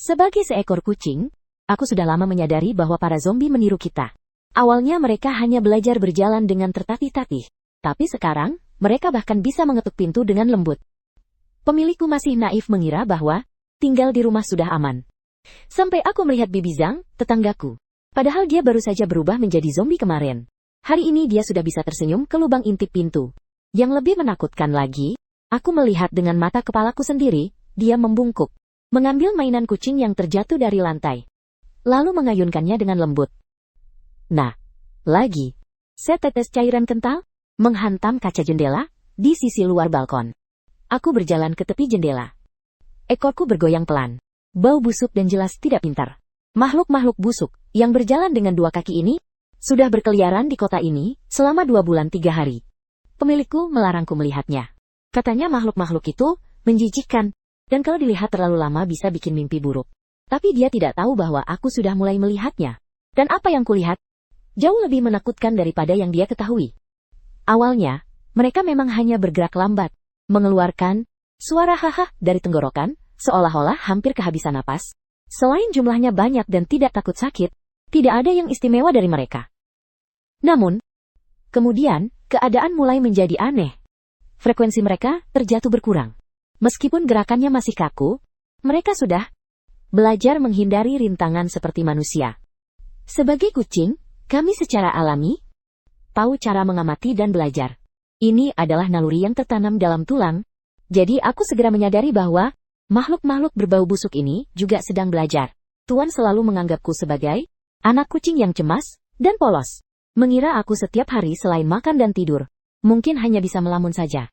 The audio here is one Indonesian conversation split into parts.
Sebagai seekor kucing, aku sudah lama menyadari bahwa para zombie meniru kita. Awalnya mereka hanya belajar berjalan dengan tertatih-tatih, tapi sekarang, mereka bahkan bisa mengetuk pintu dengan lembut. Pemilikku masih naif mengira bahwa tinggal di rumah sudah aman. Sampai aku melihat Bibi Zhang, tetanggaku. Padahal dia baru saja berubah menjadi zombie kemarin. Hari ini dia sudah bisa tersenyum ke lubang intip pintu. Yang lebih menakutkan lagi, aku melihat dengan mata kepalaku sendiri, dia membungkuk. Mengambil mainan kucing yang terjatuh dari lantai. Lalu mengayunkannya dengan lembut. Nah, lagi. Setetes cairan kental menghantam kaca jendela di sisi luar balkon. Aku berjalan ke tepi jendela. Ekorku bergoyang pelan. Bau busuk dan jelas tidak pintar. Makhluk-makhluk busuk yang berjalan dengan dua kaki ini sudah berkeliaran di kota ini selama 2 bulan 3 hari. Pemilikku melarangku melihatnya. Katanya makhluk-makhluk itu menjijikkan. Dan kalau dilihat terlalu lama bisa bikin mimpi buruk. Tapi dia tidak tahu bahwa aku sudah mulai melihatnya. Dan apa yang kulihat? Jauh lebih menakutkan daripada yang dia ketahui. Awalnya, mereka memang hanya bergerak lambat. Mengeluarkan suara haha dari tenggorokan, seolah-olah hampir kehabisan napas. Selain jumlahnya banyak dan tidak takut sakit, tidak ada yang istimewa dari mereka. Namun, kemudian, keadaan mulai menjadi aneh. Frekuensi mereka terjatuh berkurang. Meskipun gerakannya masih kaku, mereka sudah belajar menghindari rintangan seperti manusia. Sebagai kucing, kami secara alami tahu cara mengamati dan belajar. Ini adalah naluri yang tertanam dalam tulang, jadi aku segera menyadari bahwa makhluk-makhluk berbau busuk ini juga sedang belajar. Tuan selalu menganggapku sebagai anak kucing yang cemas dan polos. Mengira aku setiap hari selain makan dan tidur, mungkin hanya bisa melamun saja.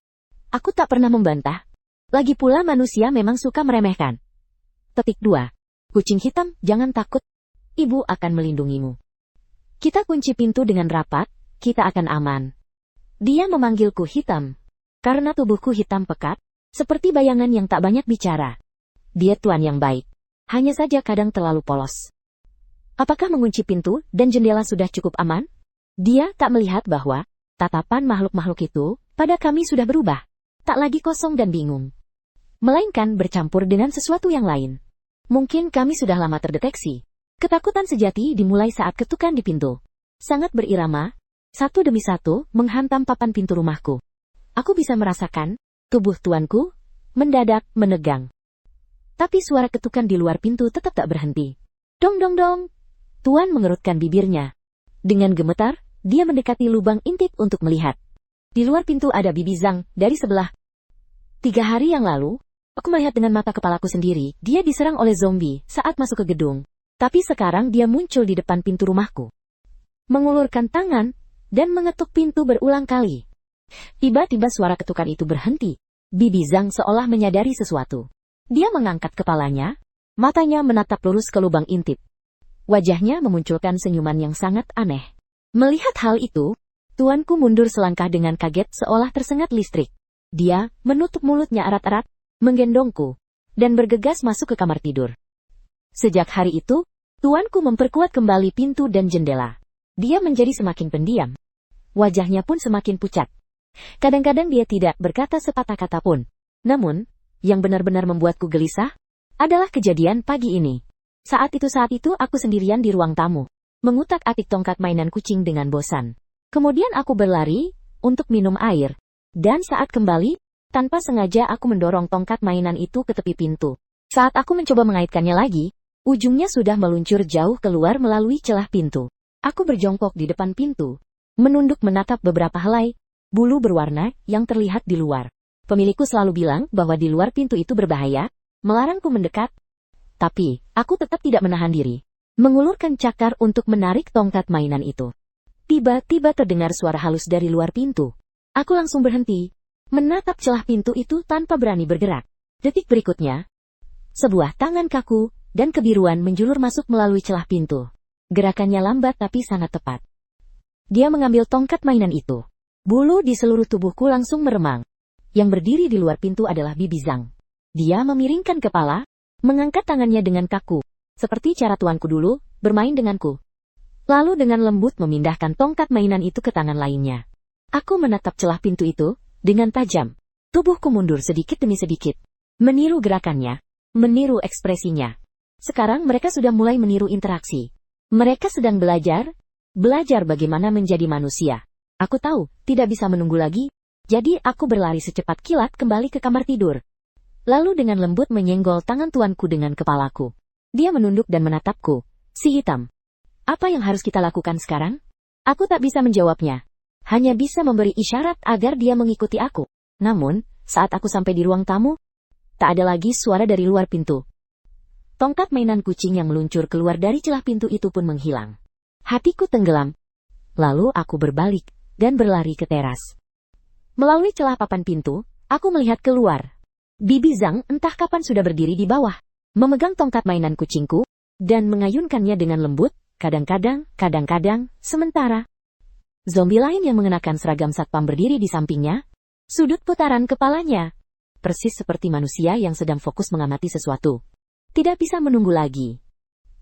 Aku tak pernah membantah. Lagi pula manusia memang suka meremehkan. Petik 2. Kucing hitam, jangan takut. Ibu akan melindungimu. Kita kunci pintu dengan rapat, kita akan aman. Dia memanggilku hitam. Karena tubuhku hitam pekat, seperti bayangan yang tak banyak bicara. Dia tuan yang baik. Hanya saja kadang terlalu polos. Apakah mengunci pintu dan jendela sudah cukup aman? Dia tak melihat bahwa tatapan makhluk-makhluk itu pada kami sudah berubah. Tak lagi kosong dan bingung. Melainkan bercampur dengan sesuatu yang lain. Mungkin kami sudah lama terdeteksi. Ketakutan sejati dimulai saat ketukan di pintu. Sangat berirama, satu demi satu menghantam papan pintu rumahku. Aku bisa merasakan tubuh tuanku mendadak menegang. Tapi suara ketukan di luar pintu tetap tak berhenti. Dong dong dong. Tuan mengerutkan bibirnya. Dengan gemetar, dia mendekati lubang intip untuk melihat. Di luar pintu ada Bibi Zhang dari sebelah. 3 hari yang lalu, aku melihat dengan mata kepalaku sendiri, dia diserang oleh zombie saat masuk ke gedung. Tapi sekarang dia muncul di depan pintu rumahku. Mengulurkan tangan, dan mengetuk pintu berulang kali. Tiba-tiba suara ketukan itu berhenti. Bibi Zhang seolah menyadari sesuatu. Dia mengangkat kepalanya, matanya menatap lurus ke lubang intip. Wajahnya memunculkan senyuman yang sangat aneh. Melihat hal itu, tuanku mundur selangkah dengan kaget seolah tersengat listrik. Dia menutup mulutnya erat-erat, menggendongku, dan bergegas masuk ke kamar tidur. Sejak hari itu, tuanku memperkuat kembali pintu dan jendela. Dia menjadi semakin pendiam. Wajahnya pun semakin pucat. Kadang-kadang dia tidak berkata sepatah kata pun. Namun, yang benar-benar membuatku gelisah adalah kejadian pagi ini. Saat itu aku sendirian di ruang tamu, mengutak-atik tongkat mainan kucing dengan bosan. Kemudian aku berlari untuk minum air. Dan saat kembali, tanpa sengaja aku mendorong tongkat mainan itu ke tepi pintu. Saat aku mencoba mengaitkannya lagi, ujungnya sudah meluncur jauh keluar melalui celah pintu. Aku berjongkok di depan pintu, menunduk menatap beberapa helai bulu berwarna yang terlihat di luar. Pemilikku selalu bilang bahwa di luar pintu itu berbahaya, melarangku mendekat. Tapi, aku tetap tidak menahan diri. Mengulurkan cakar untuk menarik tongkat mainan itu. Tiba-tiba terdengar suara halus dari luar pintu. Aku langsung berhenti, menatap celah pintu itu tanpa berani bergerak. Detik berikutnya, sebuah tangan kaku dan kebiruan menjulur masuk melalui celah pintu. Gerakannya lambat tapi sangat tepat. Dia mengambil tongkat mainan itu. Bulu di seluruh tubuhku langsung meremang. Yang berdiri di luar pintu adalah Bibi Zhang. Dia memiringkan kepala, mengangkat tangannya dengan kaku, seperti cara tuanku dulu bermain denganku. Lalu dengan lembut memindahkan tongkat mainan itu ke tangan lainnya. Aku menatap celah pintu itu dengan tajam. Tubuhku mundur sedikit demi sedikit. Meniru gerakannya, meniru ekspresinya. Sekarang mereka sudah mulai meniru interaksi. Mereka sedang belajar bagaimana menjadi manusia. Aku tahu, tidak bisa menunggu lagi, jadi aku berlari secepat kilat kembali ke kamar tidur. Lalu dengan lembut menyenggol tangan tuanku dengan kepalaku. Dia menunduk dan menatapku. Si hitam. Apa yang harus kita lakukan sekarang? Aku tak bisa menjawabnya. Hanya bisa memberi isyarat agar dia mengikuti aku. Namun, saat aku sampai di ruang tamu, tak ada lagi suara dari luar pintu. Tongkat mainan kucing yang meluncur keluar dari celah pintu itu pun menghilang. Hatiku tenggelam. Lalu aku berbalik dan berlari ke teras. Melalui celah papan pintu, aku melihat keluar. Bibi Zhang entah kapan sudah berdiri di bawah, memegang tongkat mainan kucingku, dan mengayunkannya dengan lembut, kadang-kadang, sementara. Zombie lain yang mengenakan seragam satpam berdiri di sampingnya, sudut putaran kepalanya. Persis seperti manusia yang sedang fokus mengamati sesuatu. Tidak bisa menunggu lagi.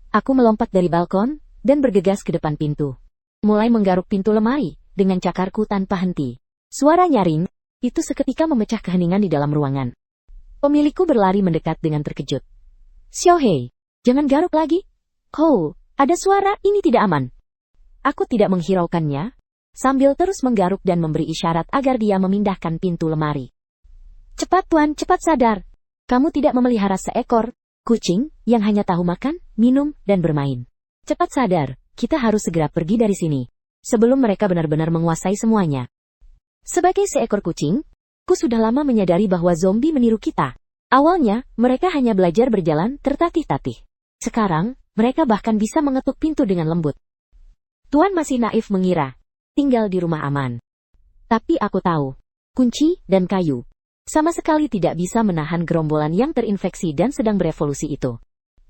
Aku melompat dari balkon, dan bergegas ke depan pintu. Mulai menggaruk pintu lemari, dengan cakarku tanpa henti. Suara nyaring, itu seketika memecah keheningan di dalam ruangan. Pemilikku berlari mendekat dengan terkejut. Xiaohei, jangan garuk lagi. Oh, ada suara, ini tidak aman. Aku tidak menghiraukannya, sambil terus menggaruk dan memberi isyarat agar dia memindahkan pintu lemari. Cepat tuan, cepat sadar. Kamu tidak memelihara seekor kucing yang hanya tahu makan, minum, dan bermain. Cepat sadar, kita harus segera pergi dari sini, sebelum mereka benar-benar menguasai semuanya. Sebagai seekor kucing, ku sudah lama menyadari bahwa zombie meniru kita. Awalnya, mereka hanya belajar berjalan tertatih-tatih. Sekarang, mereka bahkan bisa mengetuk pintu dengan lembut. Tuan masih naif mengira, tinggal di rumah aman. Tapi aku tahu, kunci dan kayu sama sekali tidak bisa menahan gerombolan yang terinfeksi dan sedang berevolusi itu.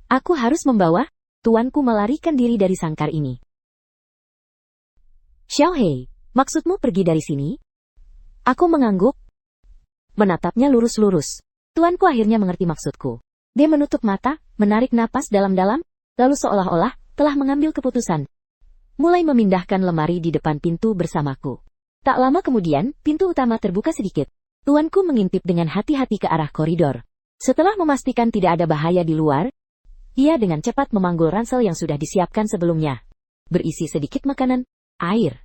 Aku harus membawa tuanku melarikan diri dari sangkar ini. Xiaohei, maksudmu pergi dari sini? Aku mengangguk, menatapnya lurus-lurus. Tuanku akhirnya mengerti maksudku. Dia menutup mata, menarik napas dalam-dalam, lalu seolah-olah telah mengambil keputusan. Mulai memindahkan lemari di depan pintu bersamaku. Tak lama kemudian, pintu utama terbuka sedikit. Tuanku mengintip dengan hati-hati ke arah koridor. Setelah memastikan tidak ada bahaya di luar, dia dengan cepat memanggul ransel yang sudah disiapkan sebelumnya. Berisi sedikit makanan, air,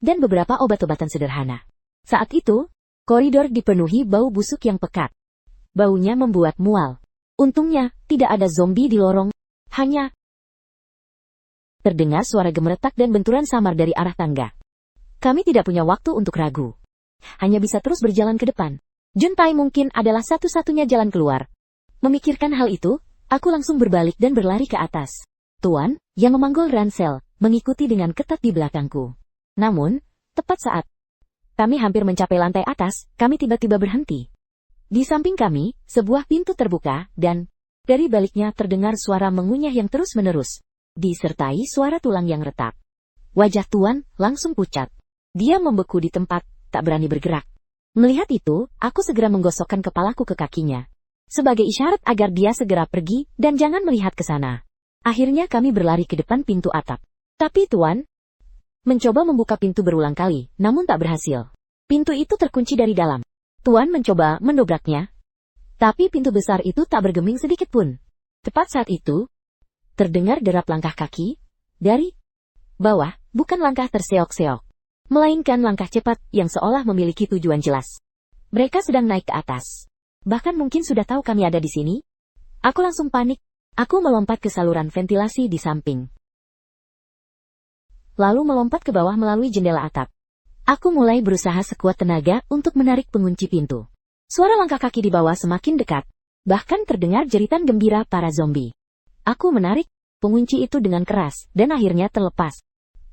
dan beberapa obat-obatan sederhana. Saat itu, koridor dipenuhi bau busuk yang pekat. Baunya membuat mual. Untungnya, tidak ada zombie di lorong, hanya terdengar suara gemeretak dan benturan samar dari arah tangga. Kami tidak punya waktu untuk ragu. Hanya bisa terus berjalan ke depan. Juntai mungkin adalah satu-satunya jalan keluar. Memikirkan hal itu, aku langsung berbalik dan berlari ke atas. Tuan, yang memanggul ransel, mengikuti dengan ketat di belakangku. Namun, tepat saat kami hampir mencapai lantai atas, kami tiba-tiba berhenti. Di samping kami, sebuah pintu terbuka, dan dari baliknya terdengar suara mengunyah yang terus-menerus, disertai suara tulang yang retak. Wajah Tuan langsung pucat. Dia membeku di tempat, tak berani bergerak. Melihat itu, aku segera menggosokkan kepalaku ke kakinya. Sebagai isyarat agar dia segera pergi dan jangan melihat ke sana. Akhirnya kami berlari ke depan pintu atap. Tapi Tuan mencoba membuka pintu berulang kali, namun tak berhasil. Pintu itu terkunci dari dalam. Tuan mencoba mendobraknya, tapi pintu besar itu tak bergeming sedikit pun. Tepat saat itu, terdengar derap langkah kaki dari bawah, bukan langkah terseok-seok, melainkan langkah cepat yang seolah memiliki tujuan jelas. Mereka sedang naik ke atas. Bahkan mungkin sudah tahu kami ada di sini. Aku langsung panik. Aku melompat ke saluran ventilasi di samping. Lalu melompat ke bawah melalui jendela atap. Aku mulai berusaha sekuat tenaga untuk menarik pengunci pintu. Suara langkah kaki di bawah semakin dekat. Bahkan terdengar jeritan gembira para zombie. Aku menarik pengunci itu dengan keras dan akhirnya terlepas.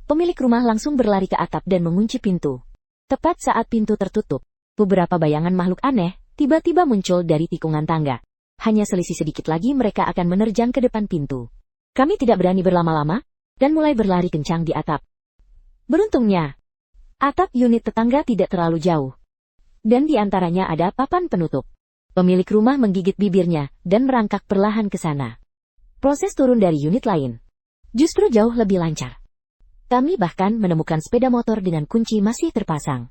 Pemilik rumah langsung berlari ke atap dan mengunci pintu. Tepat saat pintu tertutup, beberapa bayangan makhluk aneh tiba-tiba muncul dari tikungan tangga. Hanya selisih sedikit lagi mereka akan menerjang ke depan pintu. Kami tidak berani berlama-lama, dan mulai berlari kencang di atap. Beruntungnya, atap unit tetangga tidak terlalu jauh. Dan di antaranya ada papan penutup. Pemilik rumah menggigit bibirnya dan merangkak perlahan ke sana. Proses turun dari unit lain justru jauh lebih lancar. Kami bahkan menemukan sepeda motor dengan kunci masih terpasang.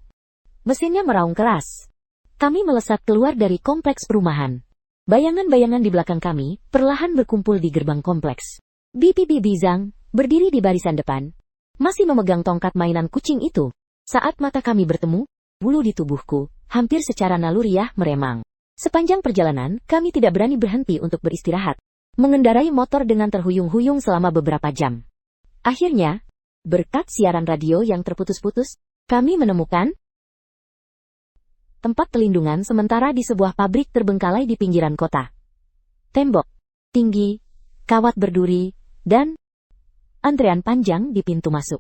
Mesinnya meraung keras. Kami melesat keluar dari kompleks perumahan. Bayangan-bayangan di belakang kami perlahan berkumpul di gerbang kompleks. Bibi Zhang berdiri di barisan depan, masih memegang tongkat mainan kucing itu. Saat mata kami bertemu, bulu di tubuhku hampir secara naluriah meremang. Sepanjang perjalanan, kami tidak berani berhenti untuk beristirahat. Mengendarai motor dengan terhuyung-huyung selama beberapa jam. Akhirnya, berkat siaran radio yang terputus-putus, kami menemukan tempat pelindungan sementara di sebuah pabrik terbengkalai di pinggiran kota. Tembok tinggi, kawat berduri, dan antrean panjang di pintu masuk.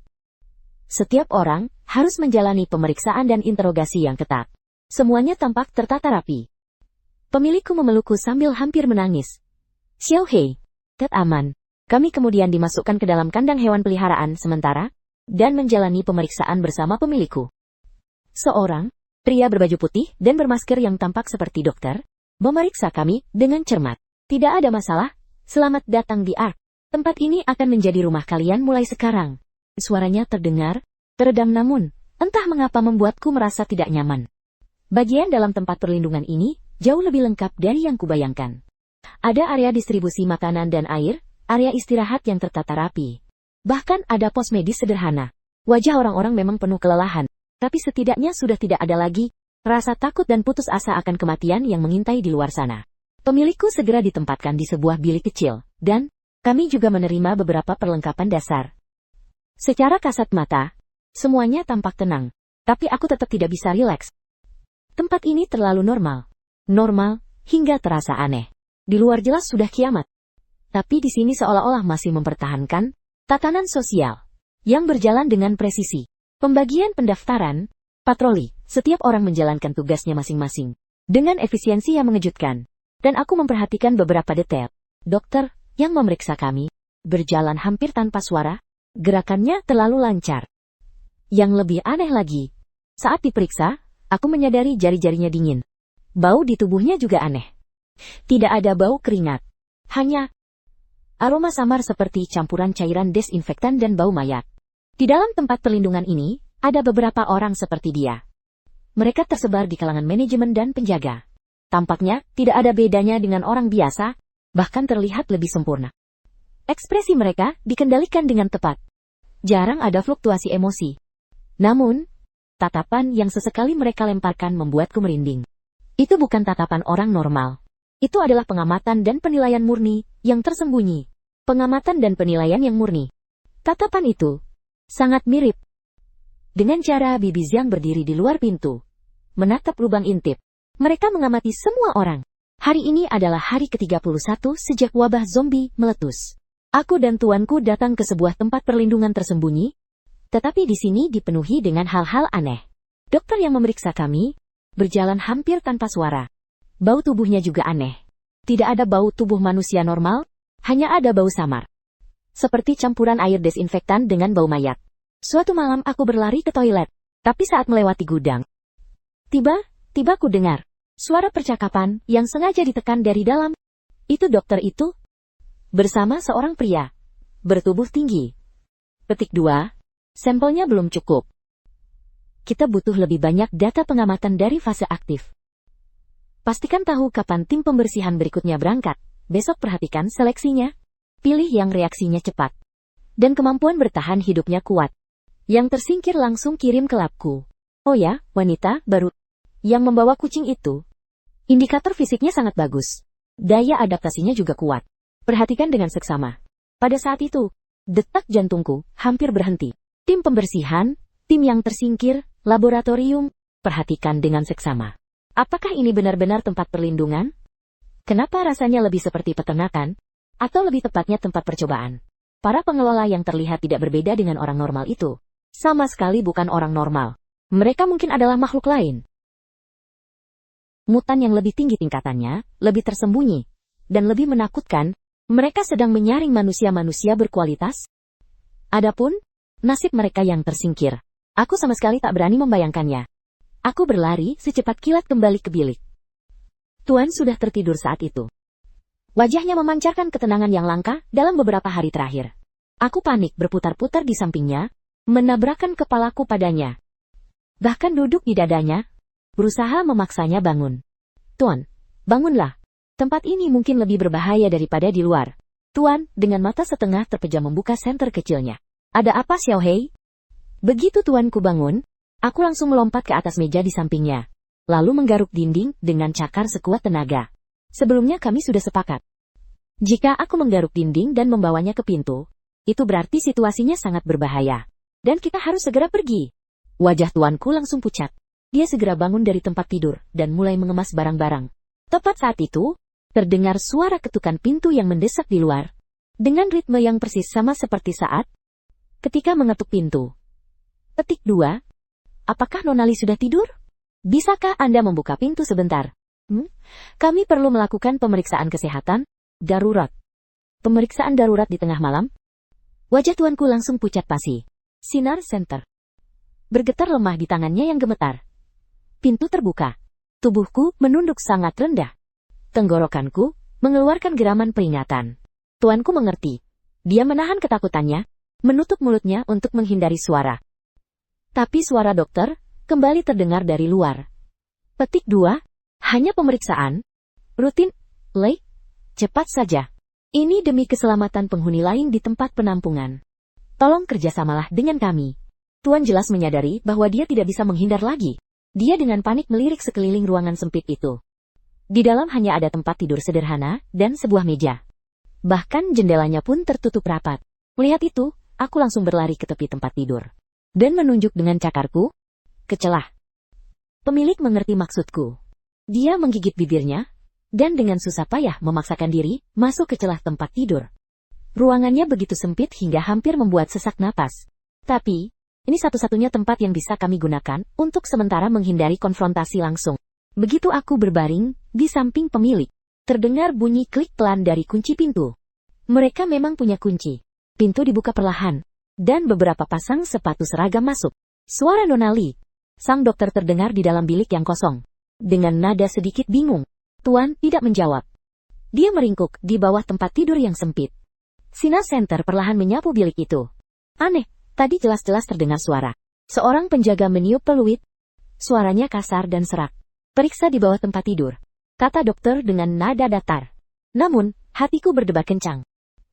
Setiap orang harus menjalani pemeriksaan dan interogasi yang ketat. Semuanya tampak tertata rapi. Pemilikku memelukku sambil hampir menangis. Xiao Hei, Ted aman. Kami kemudian dimasukkan ke dalam kandang hewan peliharaan sementara, dan menjalani pemeriksaan bersama pemilikku. Seorang pria berbaju putih dan bermasker yang tampak seperti dokter, memeriksa kami dengan cermat. Tidak ada masalah, selamat datang di Ark. Tempat ini akan menjadi rumah kalian mulai sekarang. Suaranya terdengar, teredam namun, entah mengapa membuatku merasa tidak nyaman. Bagian dalam tempat perlindungan ini, jauh lebih lengkap dari yang kubayangkan. Ada area distribusi makanan dan air, area istirahat yang tertata rapi. Bahkan ada pos medis sederhana. Wajah orang-orang memang penuh kelelahan. Tapi setidaknya sudah tidak ada lagi rasa takut dan putus asa akan kematian yang mengintai di luar sana. Pemilikku segera ditempatkan di sebuah bilik kecil, dan kami juga menerima beberapa perlengkapan dasar. Secara kasat mata, semuanya tampak tenang, tapi aku tetap tidak bisa rileks. Tempat ini terlalu normal hingga terasa aneh. Di luar jelas sudah kiamat, tapi di sini seolah-olah masih mempertahankan tatanan sosial yang berjalan dengan presisi. Pembagian pendaftaran, patroli, setiap orang menjalankan tugasnya masing-masing. Dengan efisiensi yang mengejutkan. Dan aku memperhatikan beberapa detail. Dokter, yang memeriksa kami, berjalan hampir tanpa suara, gerakannya terlalu lancar. Yang lebih aneh lagi, saat diperiksa, aku menyadari jari-jarinya dingin. Bau di tubuhnya juga aneh. Tidak ada bau keringat. Hanya aroma samar seperti campuran cairan desinfektan dan bau mayat. Di dalam tempat perlindungan ini, ada beberapa orang seperti dia. Mereka tersebar di kalangan manajemen dan penjaga. Tampaknya, tidak ada bedanya dengan orang biasa, bahkan terlihat lebih sempurna. Ekspresi mereka dikendalikan dengan tepat. Jarang ada fluktuasi emosi. Namun, tatapan yang sesekali mereka lemparkan membuatku merinding. Itu bukan tatapan orang normal. Itu adalah pengamatan dan penilaian murni yang tersembunyi. Pengamatan dan penilaian yang murni. Tatapan itu sangat mirip dengan cara Bibi Zhang berdiri di luar pintu, menatap lubang intip. Mereka mengamati semua orang. Hari ini adalah hari ke-31 sejak wabah zombie meletus. Aku dan tuanku datang ke sebuah tempat perlindungan tersembunyi, tetapi di sini dipenuhi dengan hal-hal aneh. Dokter yang memeriksa kami berjalan hampir tanpa suara. Bau tubuhnya juga aneh. Tidak ada bau tubuh manusia normal, hanya ada bau samar. Seperti campuran air desinfektan dengan bau mayat. Suatu malam aku berlari ke toilet, tapi saat melewati gudang, tiba ku dengar suara percakapan yang sengaja ditekan dari dalam. Itu dokter itu, bersama seorang pria, bertubuh tinggi. Petik 2, sampelnya belum cukup. Kita butuh lebih banyak data pengamatan dari fase aktif. Pastikan tahu kapan tim pembersihan berikutnya berangkat. Besok perhatikan seleksinya. Pilih yang reaksinya cepat. Dan kemampuan bertahan hidupnya kuat. Yang tersingkir langsung kirim ke labku. Oh ya, wanita baru yang membawa kucing itu. Indikator fisiknya sangat bagus. Daya adaptasinya juga kuat. Perhatikan dengan seksama. Pada saat itu, detak jantungku hampir berhenti. Tim pembersihan, tim yang tersingkir, laboratorium, perhatikan dengan seksama. Apakah ini benar-benar tempat perlindungan? Kenapa rasanya lebih seperti peternakan? Atau lebih tepatnya tempat percobaan? Para pengelola yang terlihat tidak berbeda dengan orang normal itu. Sama sekali bukan orang normal. Mereka mungkin adalah makhluk lain. Mutan yang lebih tinggi tingkatannya, lebih tersembunyi, dan lebih menakutkan, mereka sedang menyaring manusia-manusia berkualitas. Adapun nasib mereka yang tersingkir, aku sama sekali tak berani membayangkannya. Aku berlari secepat kilat kembali ke bilik. Tuan sudah tertidur saat itu. Wajahnya memancarkan ketenangan yang langka dalam beberapa hari terakhir. Aku panik berputar-putar di sampingnya, menabrakkan kepalaku padanya. Bahkan duduk di dadanya, berusaha memaksanya bangun. Tuan, bangunlah. Tempat ini mungkin lebih berbahaya daripada di luar. Tuan, dengan mata setengah terpejam membuka senter kecilnya. Ada apa, Xiao Hei? Begitu tuanku bangun, aku langsung melompat ke atas meja di sampingnya. Lalu menggaruk dinding dengan cakar sekuat tenaga. Sebelumnya kami sudah sepakat. Jika aku menggaruk dinding dan membawanya ke pintu, itu berarti situasinya sangat berbahaya. Dan kita harus segera pergi. Wajah tuanku langsung pucat. Dia segera bangun dari tempat tidur dan mulai mengemas barang-barang. Tepat saat itu, terdengar suara ketukan pintu yang mendesak di luar. Dengan ritme yang persis sama seperti saat ketika mengetuk pintu. Petik 2. Apakah Nonali sudah tidur? Bisakah Anda membuka pintu sebentar? Kami perlu melakukan pemeriksaan kesehatan darurat. Pemeriksaan darurat di tengah malam? Wajah tuanku langsung pucat pasi. Sinar senter bergetar lemah di tangannya yang gemetar. Pintu terbuka. Tubuhku menunduk sangat rendah. Tenggorokanku mengeluarkan geraman peringatan. Tuanku mengerti. Dia menahan ketakutannya, menutup mulutnya untuk menghindari suara. Tapi suara dokter kembali terdengar dari luar. Petik 2. Hanya pemeriksaan rutin, Lei. Cepat saja. Ini demi keselamatan penghuni lain di tempat penampungan. Tolong kerjasamalah dengan kami. Tuan jelas menyadari bahwa dia tidak bisa menghindar lagi. Dia dengan panik melirik sekeliling ruangan sempit itu. Di dalam hanya ada tempat tidur sederhana dan sebuah meja. Bahkan jendelanya pun tertutup rapat. Melihat itu, aku langsung berlari ke tepi tempat tidur. Dan menunjuk dengan cakarku ke celah. Pemilik mengerti maksudku. Dia menggigit bibirnya, dan dengan susah payah memaksakan diri masuk ke celah tempat tidur. Ruangannya begitu sempit hingga hampir membuat sesak napas. Tapi, ini satu-satunya tempat yang bisa kami gunakan untuk sementara menghindari konfrontasi langsung. Begitu aku berbaring di samping pemilik, terdengar bunyi klik pelan dari kunci pintu. Mereka memang punya kunci. Pintu dibuka perlahan, dan beberapa pasang sepatu seragam masuk. Suara Nonali, sang dokter terdengar di dalam bilik yang kosong. Dengan nada sedikit bingung, Tuan tidak menjawab. Dia meringkuk di bawah tempat tidur yang sempit. Sinar senter perlahan menyapu bilik itu. Aneh. Tadi jelas-jelas terdengar suara. Seorang penjaga meniup peluit. Suaranya kasar dan serak. Periksa di bawah tempat tidur, kata dokter dengan nada datar. Namun, hatiku berdebar kencang.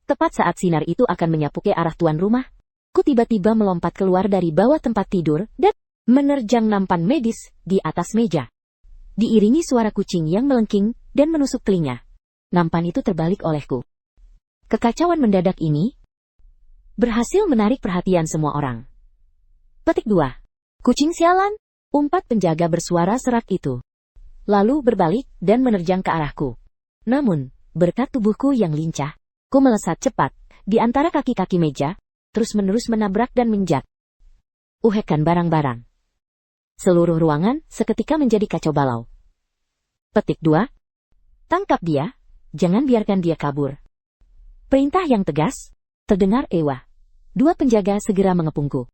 Tepat saat sinar itu akan menyapu ke arah tuan rumah, ku tiba-tiba melompat keluar dari bawah tempat tidur dan menerjang nampan medis di atas meja. Diiringi suara kucing yang melengking dan menusuk telinga. Nampan itu terbalik olehku. Kekacauan mendadak ini berhasil menarik perhatian semua orang. Petik 2. Kucing sialan, umpat penjaga bersuara serak itu. Lalu berbalik dan menerjang ke arahku. Namun, berkat tubuhku yang lincah, ku melesat cepat di antara kaki-kaki meja, terus-menerus menabrak dan menjat. Uhekan barang-barang. Seluruh ruangan seketika menjadi kacau balau. Petik 2. Tangkap dia, jangan biarkan dia kabur. Perintah yang tegas terdengar Ewa. Dua penjaga segera mengepungku.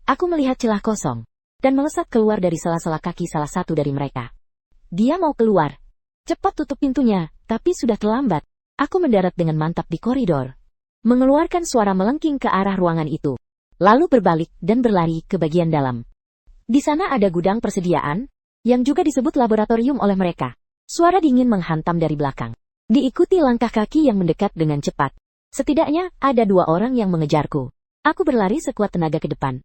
Aku melihat celah kosong, dan melesat keluar dari sela-sela kaki salah satu dari mereka. Dia mau keluar. Cepat tutup pintunya, tapi sudah terlambat. Aku mendarat dengan mantap di koridor. Mengeluarkan suara melengking ke arah ruangan itu. Lalu berbalik dan berlari ke bagian dalam. Di sana ada gudang persediaan, yang juga disebut laboratorium oleh mereka. Suara dingin menghantam dari belakang. Diikuti langkah kaki yang mendekat dengan cepat. Setidaknya ada 2 orang yang mengejarku. Aku berlari sekuat tenaga ke depan.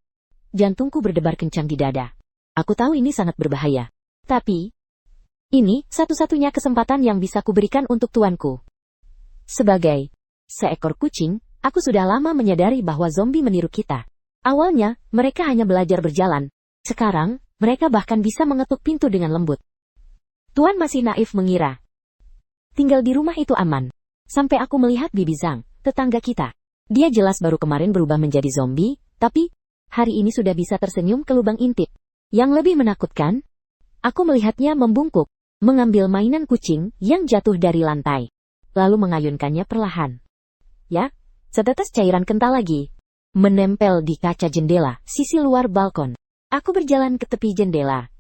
Jantungku berdebar kencang di dada. Aku tahu ini sangat berbahaya. Tapi, ini satu-satunya kesempatan yang bisa kuberikan untuk tuanku. Sebagai seekor kucing, aku sudah lama menyadari bahwa zombie meniru kita. Awalnya, mereka hanya belajar berjalan. Sekarang, mereka bahkan bisa mengetuk pintu dengan lembut. Tuan masih naif mengira tinggal di rumah itu aman. Sampai aku melihat Bibi Zhang, tetangga kita. Dia jelas baru kemarin berubah menjadi zombie, tapi hari ini sudah bisa tersenyum ke lubang intip. Yang lebih menakutkan, aku melihatnya membungkuk, mengambil mainan kucing yang jatuh dari lantai, lalu mengayunkannya perlahan. Ya, setetes cairan kental lagi, menempel di kaca jendela sisi luar balkon. Aku berjalan ke tepi jendela.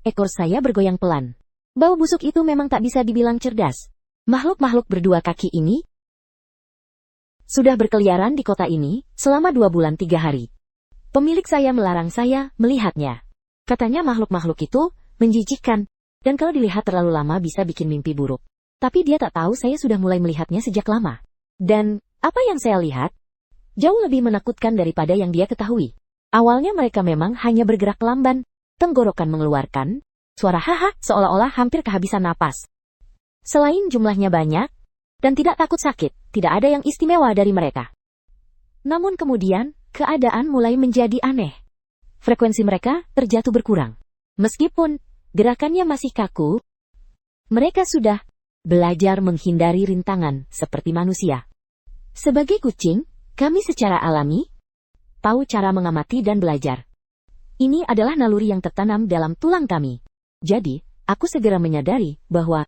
Ekor saya bergoyang pelan. Bau busuk itu memang tak bisa dibilang cerdas. Makhluk-makhluk berdua kaki ini sudah berkeliaran di kota ini selama 2 bulan 3 hari. Pemilik saya melarang saya melihatnya. Katanya makhluk-makhluk itu menjijikkan, dan kalau dilihat terlalu lama bisa bikin mimpi buruk. Tapi dia tak tahu saya sudah mulai melihatnya sejak lama. Dan, apa yang saya lihat? Jauh lebih menakutkan daripada yang dia ketahui. Awalnya mereka memang hanya bergerak lamban, tenggorokan mengeluarkan suara haha seolah-olah hampir kehabisan napas. Selain jumlahnya banyak, dan tidak takut sakit, tidak ada yang istimewa dari mereka. Namun kemudian, keadaan mulai menjadi aneh. Frekuensi mereka terjatuh berkurang. Meskipun gerakannya masih kaku, mereka sudah belajar menghindari rintangan seperti manusia. Sebagai kucing, kami secara alami tahu cara mengamati dan belajar. Ini adalah naluri yang tertanam dalam tulang kami. Jadi, aku segera menyadari bahwa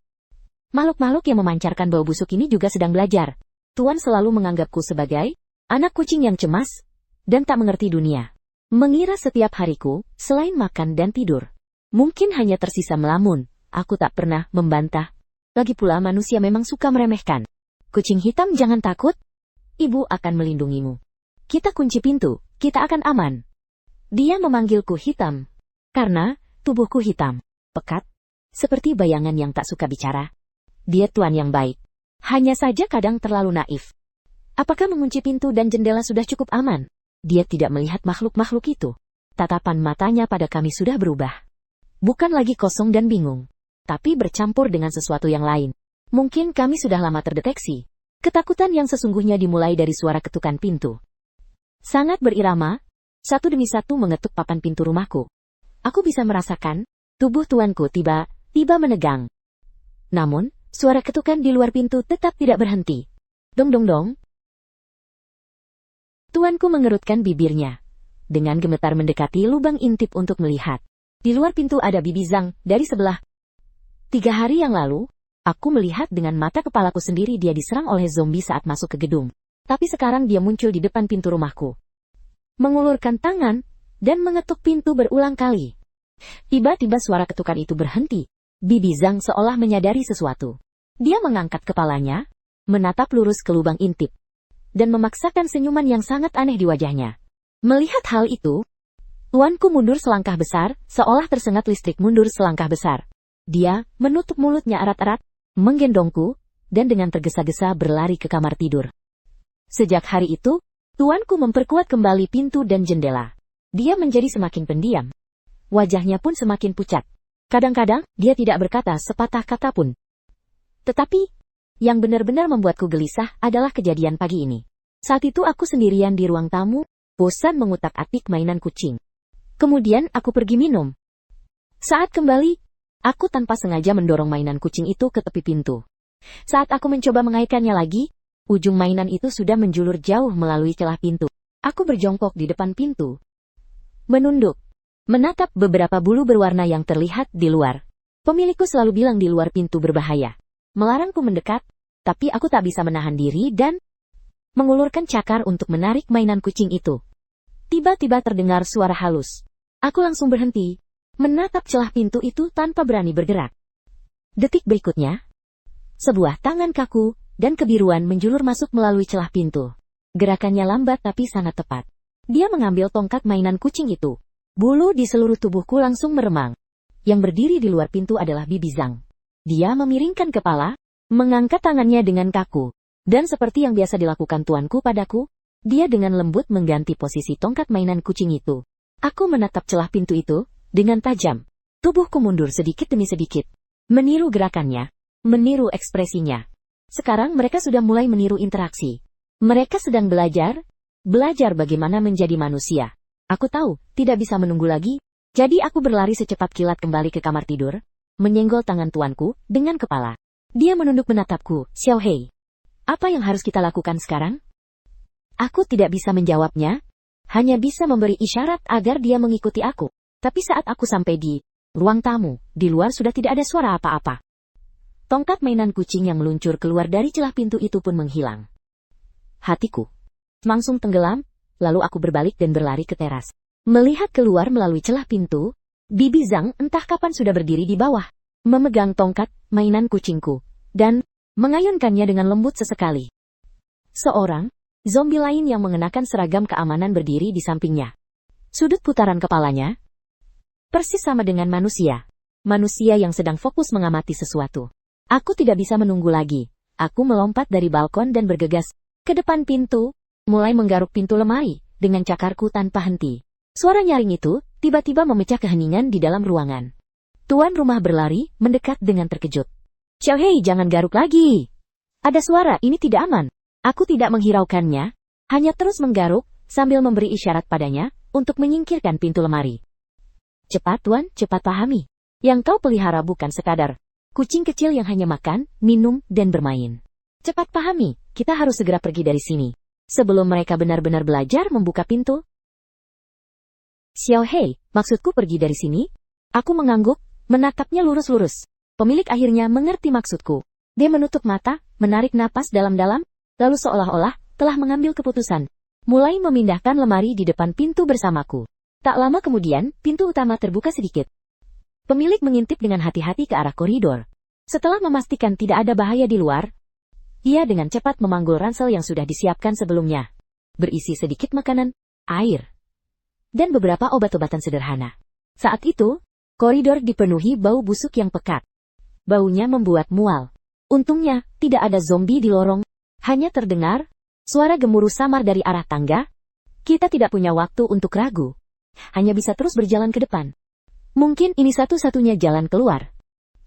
makhluk-makhluk yang memancarkan bau busuk ini juga sedang belajar. Tuan selalu menganggapku sebagai anak kucing yang cemas dan tak mengerti dunia. Mengira setiap hariku, selain makan dan tidur, mungkin hanya tersisa melamun. Aku tak pernah membantah. Lagi pula manusia memang suka meremehkan. Kucing hitam jangan takut. Ibu akan melindungimu. Kita kunci pintu, kita akan aman. Dia memanggilku hitam. Karena tubuhku hitam. Pekat. Seperti bayangan yang tak suka bicara. Dia tuan yang baik. Hanya saja kadang terlalu naif. Apakah mengunci pintu dan jendela sudah cukup aman? Dia tidak melihat makhluk-makhluk itu. Tatapan matanya pada kami sudah berubah. Bukan lagi kosong dan bingung, tapi bercampur dengan sesuatu yang lain. Mungkin kami sudah lama terdeteksi. Ketakutan yang sesungguhnya dimulai dari suara ketukan pintu. Sangat berirama, satu demi satu mengetuk papan pintu rumahku. Aku bisa merasakan tubuh tuanku tiba-tiba menegang. Namun, suara ketukan di luar pintu tetap tidak berhenti. Dong dong dong. Tuanku mengerutkan bibirnya. Dengan gemetar mendekati lubang intip untuk melihat. Di luar pintu ada Bibi Zhang dari sebelah. 3 hari yang lalu, aku melihat dengan mata kepalaku sendiri dia diserang oleh zombie saat masuk ke gedung. Tapi sekarang dia muncul di depan pintu rumahku. Mengulurkan tangan, dan mengetuk pintu berulang kali. Tiba-tiba suara ketukan itu berhenti. Bibi Zhang seolah menyadari sesuatu. Dia mengangkat kepalanya, menatap lurus ke lubang intip, dan memaksakan senyuman yang sangat aneh di wajahnya. Melihat hal itu, tuanku mundur selangkah besar, seolah tersengat listrik mundur selangkah besar. Dia menutup mulutnya erat-erat, menggendongku, dan dengan tergesa-gesa berlari ke kamar tidur. Sejak hari itu, tuanku memperkuat kembali pintu dan jendela. Dia menjadi semakin pendiam. Wajahnya pun semakin pucat. Kadang-kadang, dia tidak berkata sepatah kata pun. Tetapi, yang benar-benar membuatku gelisah adalah kejadian pagi ini. Saat itu aku sendirian di ruang tamu, bosan mengutak-atik mainan kucing. Kemudian aku pergi minum. Saat kembali, aku tanpa sengaja mendorong mainan kucing itu ke tepi pintu. Saat aku mencoba mengaitkannya lagi, ujung mainan itu sudah menjulur jauh melalui celah pintu. Aku berjongkok di depan pintu. Menunduk. Menatap beberapa bulu berwarna yang terlihat di luar. Pemilikku selalu bilang di luar pintu berbahaya. Melarangku mendekat, tapi aku tak bisa menahan diri dan mengulurkan cakar untuk menarik mainan kucing itu. Tiba-tiba terdengar suara halus. Aku langsung berhenti, menatap celah pintu itu tanpa berani bergerak. Detik berikutnya, sebuah tangan kaku dan kebiruan menjulur masuk melalui celah pintu. Gerakannya lambat tapi sangat tepat. Dia mengambil tongkat mainan kucing itu. Bulu di seluruh tubuhku langsung meremang. Yang berdiri di luar pintu adalah Bibi Zhang. Dia memiringkan kepala, mengangkat tangannya dengan kaku. Dan seperti yang biasa dilakukan tuanku padaku, dia dengan lembut mengganti posisi tongkat mainan kucing itu. Aku menatap celah pintu itu, dengan tajam. Tubuhku mundur sedikit demi sedikit. Meniru gerakannya, meniru ekspresinya. Sekarang mereka sudah mulai meniru interaksi. Mereka sedang belajar bagaimana menjadi manusia. Aku tahu, tidak bisa menunggu lagi. Jadi aku berlari secepat kilat kembali ke kamar tidur, menyenggol tangan tuanku dengan kepala. Dia menunduk menatapku, Xiao Hei. Apa yang harus kita lakukan sekarang? Aku tidak bisa menjawabnya, hanya bisa memberi isyarat agar dia mengikuti aku. Tapi saat aku sampai di ruang tamu, di luar sudah tidak ada suara apa-apa. Tongkat mainan kucing yang meluncur keluar dari celah pintu itu pun menghilang. Hatiku langsung tenggelam, lalu aku berbalik dan berlari ke teras. Melihat keluar melalui celah pintu, Bibi Zhang entah kapan sudah berdiri di bawah, memegang tongkat mainan kucingku, dan mengayunkannya dengan lembut sesekali. Seorang zombie lain yang mengenakan seragam keamanan berdiri di sampingnya. Sudut putaran kepalanya persis sama dengan manusia. Manusia yang sedang fokus mengamati sesuatu. Aku tidak bisa menunggu lagi. Aku melompat dari balkon dan bergegas ke depan pintu, mulai menggaruk pintu lemari dengan cakarku tanpa henti. Suara nyaring itu tiba-tiba memecah keheningan di dalam ruangan. Tuan rumah berlari mendekat dengan terkejut. Xiaohei, jangan garuk lagi. Ada suara, ini tidak aman. Aku tidak menghiraukannya, hanya terus menggaruk sambil memberi isyarat padanya untuk menyingkirkan pintu lemari. Cepat tuan, cepat pahami. Yang kau pelihara bukan sekadar kucing kecil yang hanya makan, minum, dan bermain. Cepat pahami, kita harus segera pergi dari sini. Sebelum mereka benar-benar belajar membuka pintu. Xiaohei, maksudku pergi dari sini? Aku mengangguk, menatapnya lurus-lurus. Pemilik akhirnya mengerti maksudku. Dia menutup mata, menarik napas dalam-dalam, lalu seolah-olah telah mengambil keputusan. Mulai memindahkan lemari di depan pintu bersamaku. Tak lama kemudian, pintu utama terbuka sedikit. Pemilik mengintip dengan hati-hati ke arah koridor. Setelah memastikan tidak ada bahaya di luar, ia dengan cepat memanggul ransel yang sudah disiapkan sebelumnya. Berisi sedikit makanan, air, dan beberapa obat-obatan sederhana. Saat itu, koridor dipenuhi bau busuk yang pekat. Baunya membuat mual. Untungnya, tidak ada zombie di lorong. Hanya terdengar suara gemuruh samar dari arah tangga. Kita tidak punya waktu untuk ragu. Hanya bisa terus berjalan ke depan. Mungkin ini satu-satunya jalan keluar.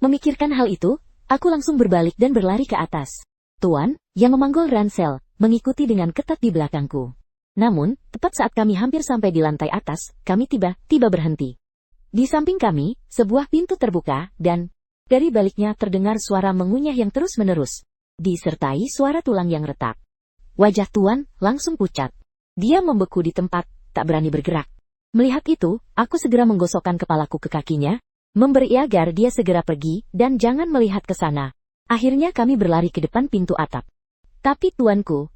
Memikirkan hal itu, aku langsung berbalik dan berlari ke atas. Tuan, yang memanggul ransel, mengikuti dengan ketat di belakangku. Namun, tepat saat kami hampir sampai di lantai atas, kami tiba-tiba berhenti. Di samping kami, sebuah pintu terbuka, dan dari baliknya terdengar suara mengunyah yang terus-menerus, disertai suara tulang yang retak. Wajah Tuan langsung pucat. Dia membeku di tempat, tak berani bergerak. Melihat itu, aku segera menggosokkan kepalaku ke kakinya, memberi agar dia segera pergi dan jangan melihat ke sana. Akhirnya kami berlari ke depan pintu atap. Tapi tuanku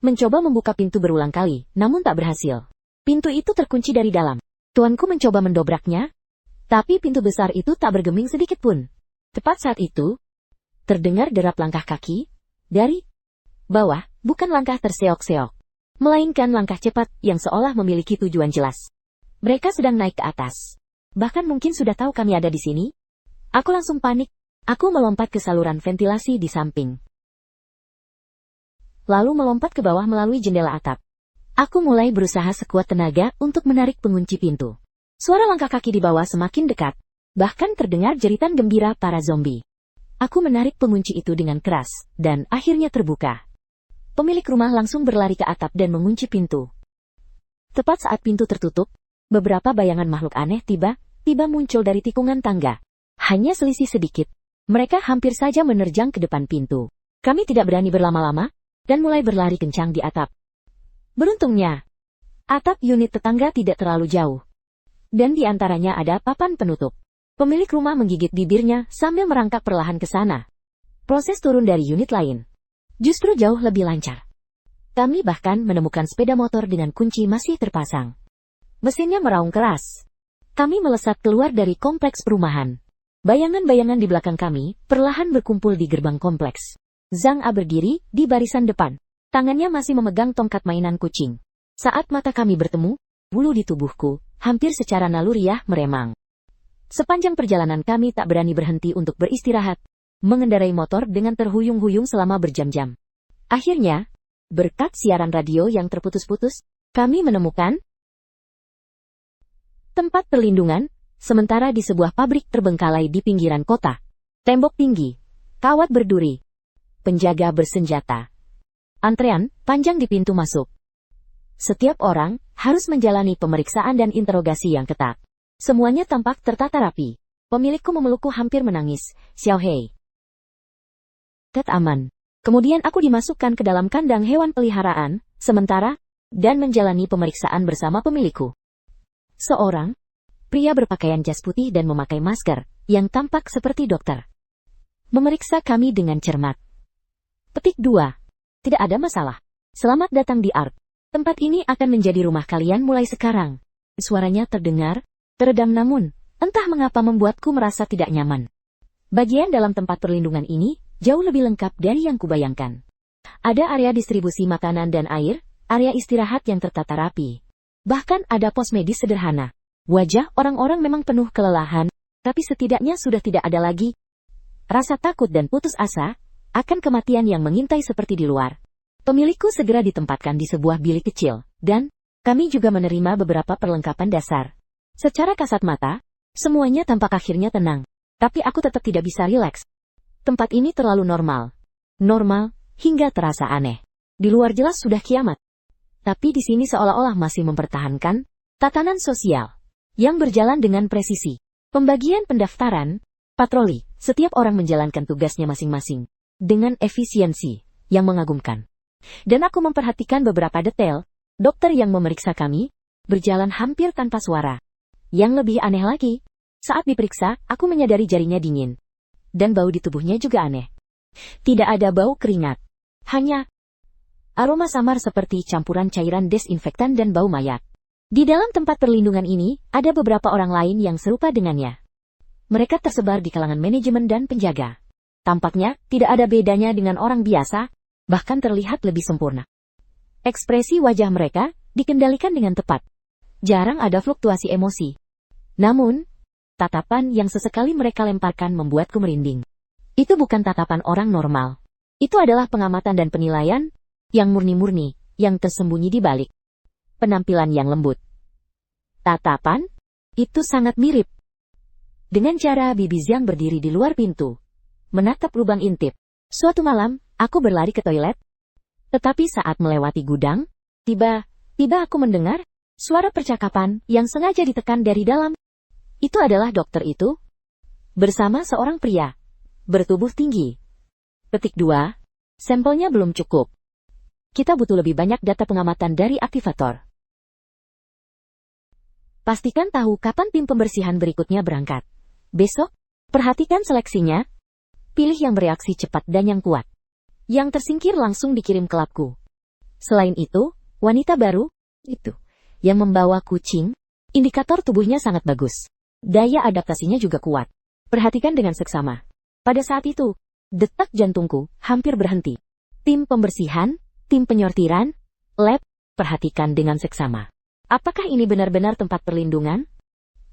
mencoba membuka pintu berulang kali, namun tak berhasil. Pintu itu terkunci dari dalam. Tuanku mencoba mendobraknya, tapi pintu besar itu tak bergeming sedikit pun. Tepat saat itu, terdengar derap langkah kaki dari bawah, bukan langkah terseok-seok, melainkan langkah cepat yang seolah memiliki tujuan jelas. Mereka sedang naik ke atas. Bahkan mungkin sudah tahu kami ada di sini. Aku langsung panik. Aku melompat ke saluran ventilasi di samping. Lalu melompat ke bawah melalui jendela atap. Aku mulai berusaha sekuat tenaga untuk menarik pengunci pintu. Suara langkah kaki di bawah semakin dekat. Bahkan terdengar jeritan gembira para zombie. Aku menarik pengunci itu dengan keras, dan akhirnya terbuka. Pemilik rumah langsung berlari ke atap dan mengunci pintu. Tepat saat pintu tertutup, beberapa bayangan makhluk aneh tiba-tiba muncul dari tikungan tangga. Hanya selisih sedikit. Mereka hampir saja menerjang ke depan pintu. Kami tidak berani berlama-lama, dan mulai berlari kencang di atap. Beruntungnya, atap unit tetangga tidak terlalu jauh. Dan di antaranya ada papan penutup. Pemilik rumah menggigit bibirnya sambil merangkak perlahan ke sana. Proses turun dari unit lain justru jauh lebih lancar. Kami bahkan menemukan sepeda motor dengan kunci masih terpasang. Mesinnya meraung keras. Kami melesat keluar dari kompleks perumahan. Bayangan-bayangan di belakang kami perlahan berkumpul di gerbang kompleks. Zhang A berdiri di barisan depan. Tangannya masih memegang tongkat mainan kucing. Saat mata kami bertemu, bulu di tubuhku hampir secara naluriah meremang. Sepanjang perjalanan kami tak berani berhenti untuk beristirahat. Mengendarai motor dengan terhuyung-huyung selama berjam-jam. Akhirnya, berkat siaran radio yang terputus-putus, kami menemukan tempat perlindungan, sementara di sebuah pabrik terbengkalai di pinggiran kota. Tembok tinggi, kawat berduri, penjaga bersenjata. Antrean panjang di pintu masuk. Setiap orang harus menjalani pemeriksaan dan interogasi yang ketat. Semuanya tampak tertata rapi. Pemilikku memelukku hampir menangis. Xiaohei, aman. Kemudian aku dimasukkan ke dalam kandang hewan peliharaan, sementara, dan menjalani pemeriksaan bersama pemilikku. Seorang pria berpakaian jas putih dan memakai masker, yang tampak seperti dokter. Memeriksa kami dengan cermat. Petik 2. Tidak ada masalah. Selamat datang di Ark. Tempat ini akan menjadi rumah kalian mulai sekarang. Suaranya terdengar, teredam namun, entah mengapa membuatku merasa tidak nyaman. Bagian dalam tempat perlindungan ini jauh lebih lengkap dari yang kubayangkan. Ada area distribusi makanan dan air, area istirahat yang tertata rapi. Bahkan ada pos medis sederhana. Wajah orang-orang memang penuh kelelahan, tapi setidaknya sudah tidak ada lagi rasa takut dan putus asa akan kematian yang mengintai seperti di luar. Pemilikku segera ditempatkan di sebuah bilik kecil, dan kami juga menerima beberapa perlengkapan dasar. Secara kasat mata, semuanya tampak akhirnya tenang. Tapi aku tetap tidak bisa rileks. Tempat ini terlalu normal. Normal, hingga terasa aneh. Di luar jelas sudah kiamat. Tapi di sini seolah-olah masih mempertahankan tatanan sosial yang berjalan dengan presisi. Pembagian pendaftaran, patroli, setiap orang menjalankan tugasnya masing-masing dengan efisiensi yang mengagumkan. Dan aku memperhatikan beberapa detail. Dokter yang memeriksa kami berjalan hampir tanpa suara. Yang lebih aneh lagi, saat diperiksa, aku menyadari jarinya dingin. Dan bau di tubuhnya juga aneh. Tidak ada bau keringat. Hanya aroma samar seperti campuran cairan desinfektan dan bau mayat. Di dalam tempat perlindungan ini, ada beberapa orang lain yang serupa dengannya. Mereka tersebar di kalangan manajemen dan penjaga. Tampaknya, tidak ada bedanya dengan orang biasa, bahkan terlihat lebih sempurna. Ekspresi wajah mereka dikendalikan dengan tepat. Jarang ada fluktuasi emosi. Namun, tatapan yang sesekali mereka lemparkan membuatku merinding. Itu bukan tatapan orang normal. Itu adalah pengamatan dan penilaian yang murni-murni, yang tersembunyi di balik penampilan yang lembut. Tatapan itu sangat mirip dengan cara Bibi Zhang berdiri di luar pintu, menatap lubang intip. Suatu malam, aku berlari ke toilet. Tetapi saat melewati gudang, tiba-tiba aku mendengar suara percakapan yang sengaja ditekan dari dalam. Itu adalah dokter itu bersama seorang pria bertubuh tinggi. Petik 2. Sampelnya belum cukup. Kita butuh lebih banyak data pengamatan dari aktivator. Pastikan tahu kapan tim pembersihan berikutnya berangkat. Besok, perhatikan seleksinya. Pilih yang bereaksi cepat dan yang kuat. Yang tersingkir langsung dikirim ke labku. Selain itu, wanita baru itu yang membawa kucing, indikator tubuhnya sangat bagus. Daya adaptasinya juga kuat. Perhatikan dengan seksama. Pada saat itu, detak jantungku hampir berhenti. Tim pembersihan, tim penyortiran, lab, perhatikan dengan seksama. Apakah ini benar-benar tempat perlindungan?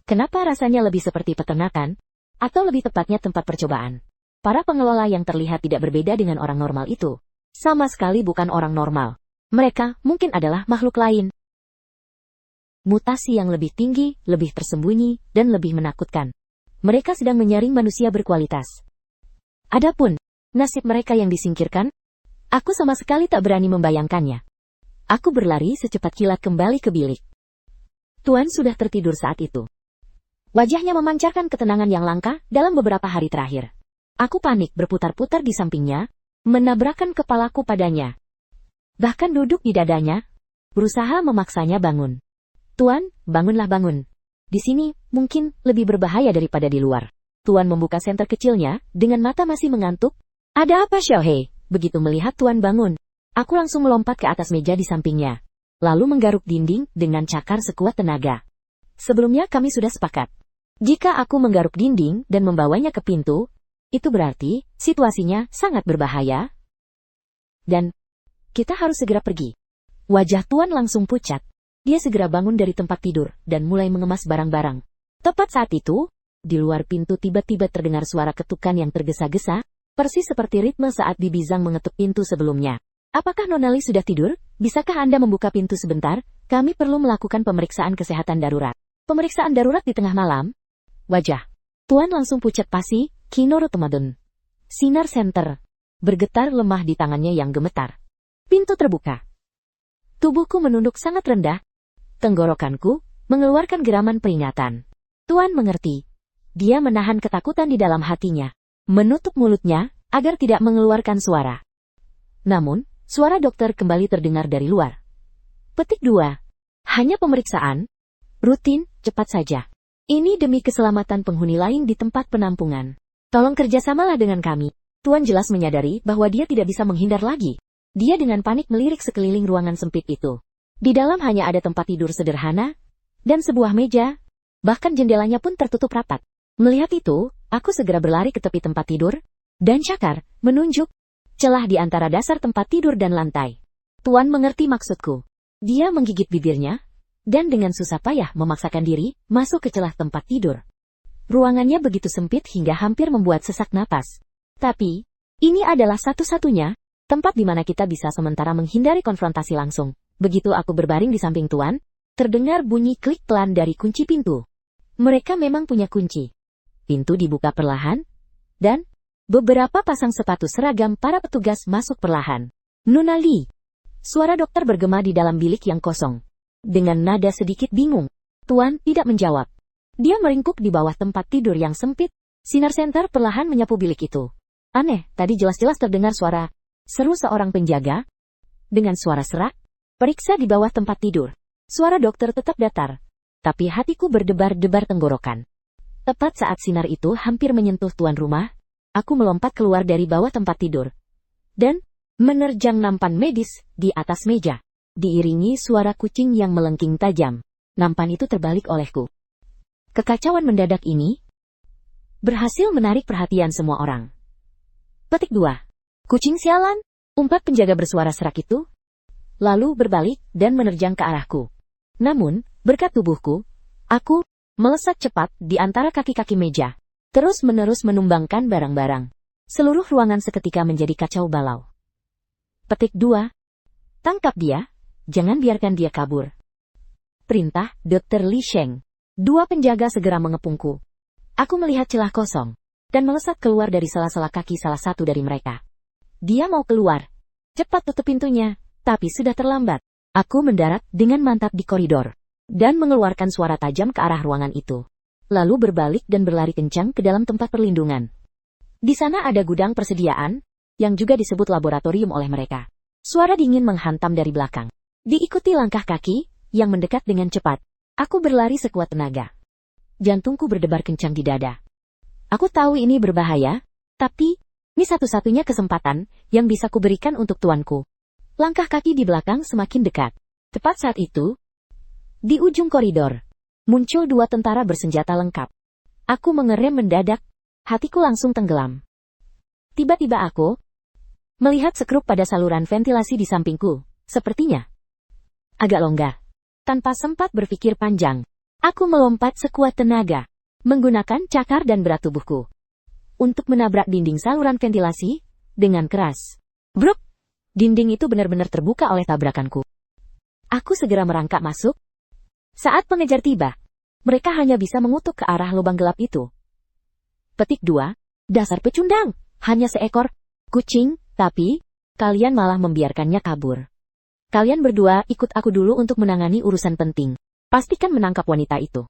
Kenapa rasanya lebih seperti peternakan? Atau lebih tepatnya tempat percobaan? Para pengelola yang terlihat tidak berbeda dengan orang normal itu sama sekali bukan orang normal. Mereka mungkin adalah makhluk lain. Mutasi yang lebih tinggi, lebih tersembunyi, dan lebih menakutkan. Mereka sedang menyaring manusia berkualitas. Adapun nasib mereka yang disingkirkan, aku sama sekali tak berani membayangkannya. Aku berlari secepat kilat kembali ke bilik. Tuan sudah tertidur saat itu. Wajahnya memancarkan ketenangan yang langka dalam beberapa hari terakhir. Aku panik berputar-putar di sampingnya, menabrakkan kepalaku padanya. Bahkan duduk di dadanya, berusaha memaksanya bangun. Tuan, bangunlah bangun. Di sini, mungkin, lebih berbahaya daripada di luar. Tuan membuka senter kecilnya, dengan mata masih mengantuk. Ada apa, Xiaohei? Begitu melihat Tuan bangun, aku langsung melompat ke atas meja di sampingnya. Lalu menggaruk dinding dengan cakar sekuat tenaga. Sebelumnya kami sudah sepakat. Jika aku menggaruk dinding dan membawanya ke pintu, itu berarti situasinya sangat berbahaya. Dan kita harus segera pergi. Wajah Tuan langsung pucat. Dia segera bangun dari tempat tidur dan mulai mengemas barang-barang. Tepat saat itu, di luar pintu tiba-tiba terdengar suara ketukan yang tergesa-gesa, persis seperti ritme saat Bibi Zhang mengetuk pintu sebelumnya. Apakah Nona Li sudah tidur? Bisakah Anda membuka pintu sebentar? Kami perlu melakukan pemeriksaan kesehatan darurat. Pemeriksaan darurat di tengah malam? Wajah Tuan langsung pucat pasi. Kinoru Temadon. Sinar senter bergetar lemah di tangannya yang gemetar. Pintu terbuka. Tubuhku menunduk sangat rendah. Tenggorokanku mengeluarkan geraman peringatan. Tuan mengerti. Dia menahan ketakutan di dalam hatinya. Menutup mulutnya agar tidak mengeluarkan suara. Namun, suara dokter kembali terdengar dari luar. Petik 2. Hanya pemeriksaan. Rutin, cepat saja. Ini demi keselamatan penghuni lain di tempat penampungan. Tolong kerjasamalah dengan kami. Tuan jelas menyadari bahwa dia tidak bisa menghindar lagi. Dia dengan panik melirik sekeliling ruangan sempit itu. Di dalam hanya ada tempat tidur sederhana, dan sebuah meja, bahkan jendelanya pun tertutup rapat. Melihat itu, aku segera berlari ke tepi tempat tidur, dan cakar, menunjuk, celah di antara dasar tempat tidur dan lantai. Tuan mengerti maksudku. Dia menggigit bibirnya, dan dengan susah payah memaksakan diri, masuk ke celah tempat tidur. Ruangannya begitu sempit hingga hampir membuat sesak napas. Tapi, ini adalah satu-satunya tempat di mana kita bisa sementara menghindari konfrontasi langsung. Begitu aku berbaring di samping Tuan, terdengar bunyi klik pelan dari kunci pintu. Mereka memang punya kunci. Pintu dibuka perlahan, dan beberapa pasang sepatu seragam para petugas masuk perlahan. Nona Lee. Suara dokter bergema di dalam bilik yang kosong. Dengan nada sedikit bingung, Tuan tidak menjawab. Dia meringkuk di bawah tempat tidur yang sempit. Sinar senter perlahan menyapu bilik itu. Aneh, tadi jelas-jelas terdengar suara seru seorang penjaga. Dengan suara serak, periksa di bawah tempat tidur. Suara dokter tetap datar. Tapi hatiku berdebar-debar tenggorokan. Tepat saat sinar itu hampir menyentuh tuan rumah, aku melompat keluar dari bawah tempat tidur. Dan menerjang nampan medis di atas meja. Diiringi suara kucing yang melengking tajam. Nampan itu terbalik olehku. Kekacauan mendadak ini berhasil menarik perhatian semua orang. Petik 2. Kucing sialan, umpat penjaga bersuara serak itu, lalu berbalik dan menerjang ke arahku. Namun, berkat tubuhku, aku melesat cepat di antara kaki-kaki meja, terus-menerus menumbangkan barang-barang. Seluruh ruangan seketika menjadi kacau balau. Petik 2. Tangkap dia, jangan biarkan dia kabur. Perintah Dr. Li Sheng. Dua penjaga segera mengepungku. Aku melihat celah kosong, dan melesat keluar dari sela-sela kaki salah satu dari mereka. Dia mau keluar. Cepat tutup pintunya, tapi sudah terlambat. Aku mendarat dengan mantap di koridor, dan mengeluarkan suara tajam ke arah ruangan itu. Lalu berbalik dan berlari kencang ke dalam tempat perlindungan. Di sana ada gudang persediaan, yang juga disebut laboratorium oleh mereka. Suara dingin menghantam dari belakang. Diikuti langkah kaki, yang mendekat dengan cepat. Aku berlari sekuat tenaga. Jantungku berdebar kencang di dada. Aku tahu ini berbahaya, tapi ini satu-satunya kesempatan yang bisa kuberikan untuk tuanku. Langkah kaki di belakang semakin dekat. Tepat saat itu, di ujung koridor, muncul dua tentara bersenjata lengkap. Aku mengerem mendadak, hatiku langsung tenggelam. Tiba-tiba aku melihat sekrup pada saluran ventilasi di sampingku, sepertinya agak longgar. Tanpa sempat berpikir panjang, aku melompat sekuat tenaga, menggunakan cakar dan berat tubuhku, untuk menabrak dinding saluran ventilasi, dengan keras. Bruk! Dinding itu benar-benar terbuka oleh tabrakanku. Aku segera merangkak masuk. Saat pengejar tiba, mereka hanya bisa mengutuk ke arah lubang gelap itu. Petik 2. Dasar pecundang, hanya seekor kucing, tapi kalian malah membiarkannya kabur. Kalian berdua ikut aku dulu untuk menangani urusan penting. Pastikan menangkap wanita itu.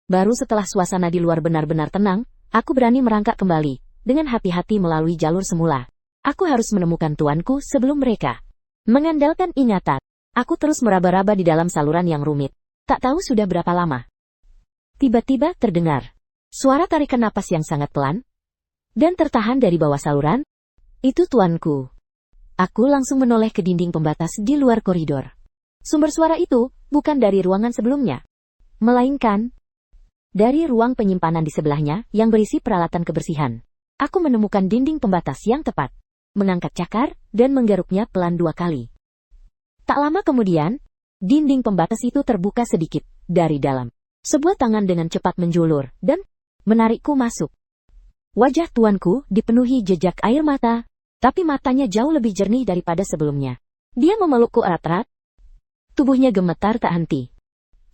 Baru setelah suasana di luar benar-benar tenang, aku berani merangkak kembali, dengan hati-hati melalui jalur semula. Aku harus menemukan tuanku sebelum mereka. Mengandalkan ingatan, aku terus meraba-raba di dalam saluran yang rumit. Tak tahu sudah berapa lama. Tiba-tiba terdengar suara tarikan napas yang sangat pelan, dan tertahan dari bawah saluran. Itu tuanku. Aku langsung menoleh ke dinding pembatas di luar koridor. Sumber suara itu bukan dari ruangan sebelumnya, melainkan dari ruang penyimpanan di sebelahnya yang berisi peralatan kebersihan. Aku menemukan dinding pembatas yang tepat, mengangkat cakar, dan menggaruknya pelan 2 kali. Tak lama kemudian, dinding pembatas itu terbuka sedikit dari dalam. Sebuah tangan dengan cepat menjulur dan menarikku masuk. Wajah tuanku dipenuhi jejak air mata, tapi matanya jauh lebih jernih daripada sebelumnya. Dia memelukku erat-erat. Tubuhnya gemetar tak henti.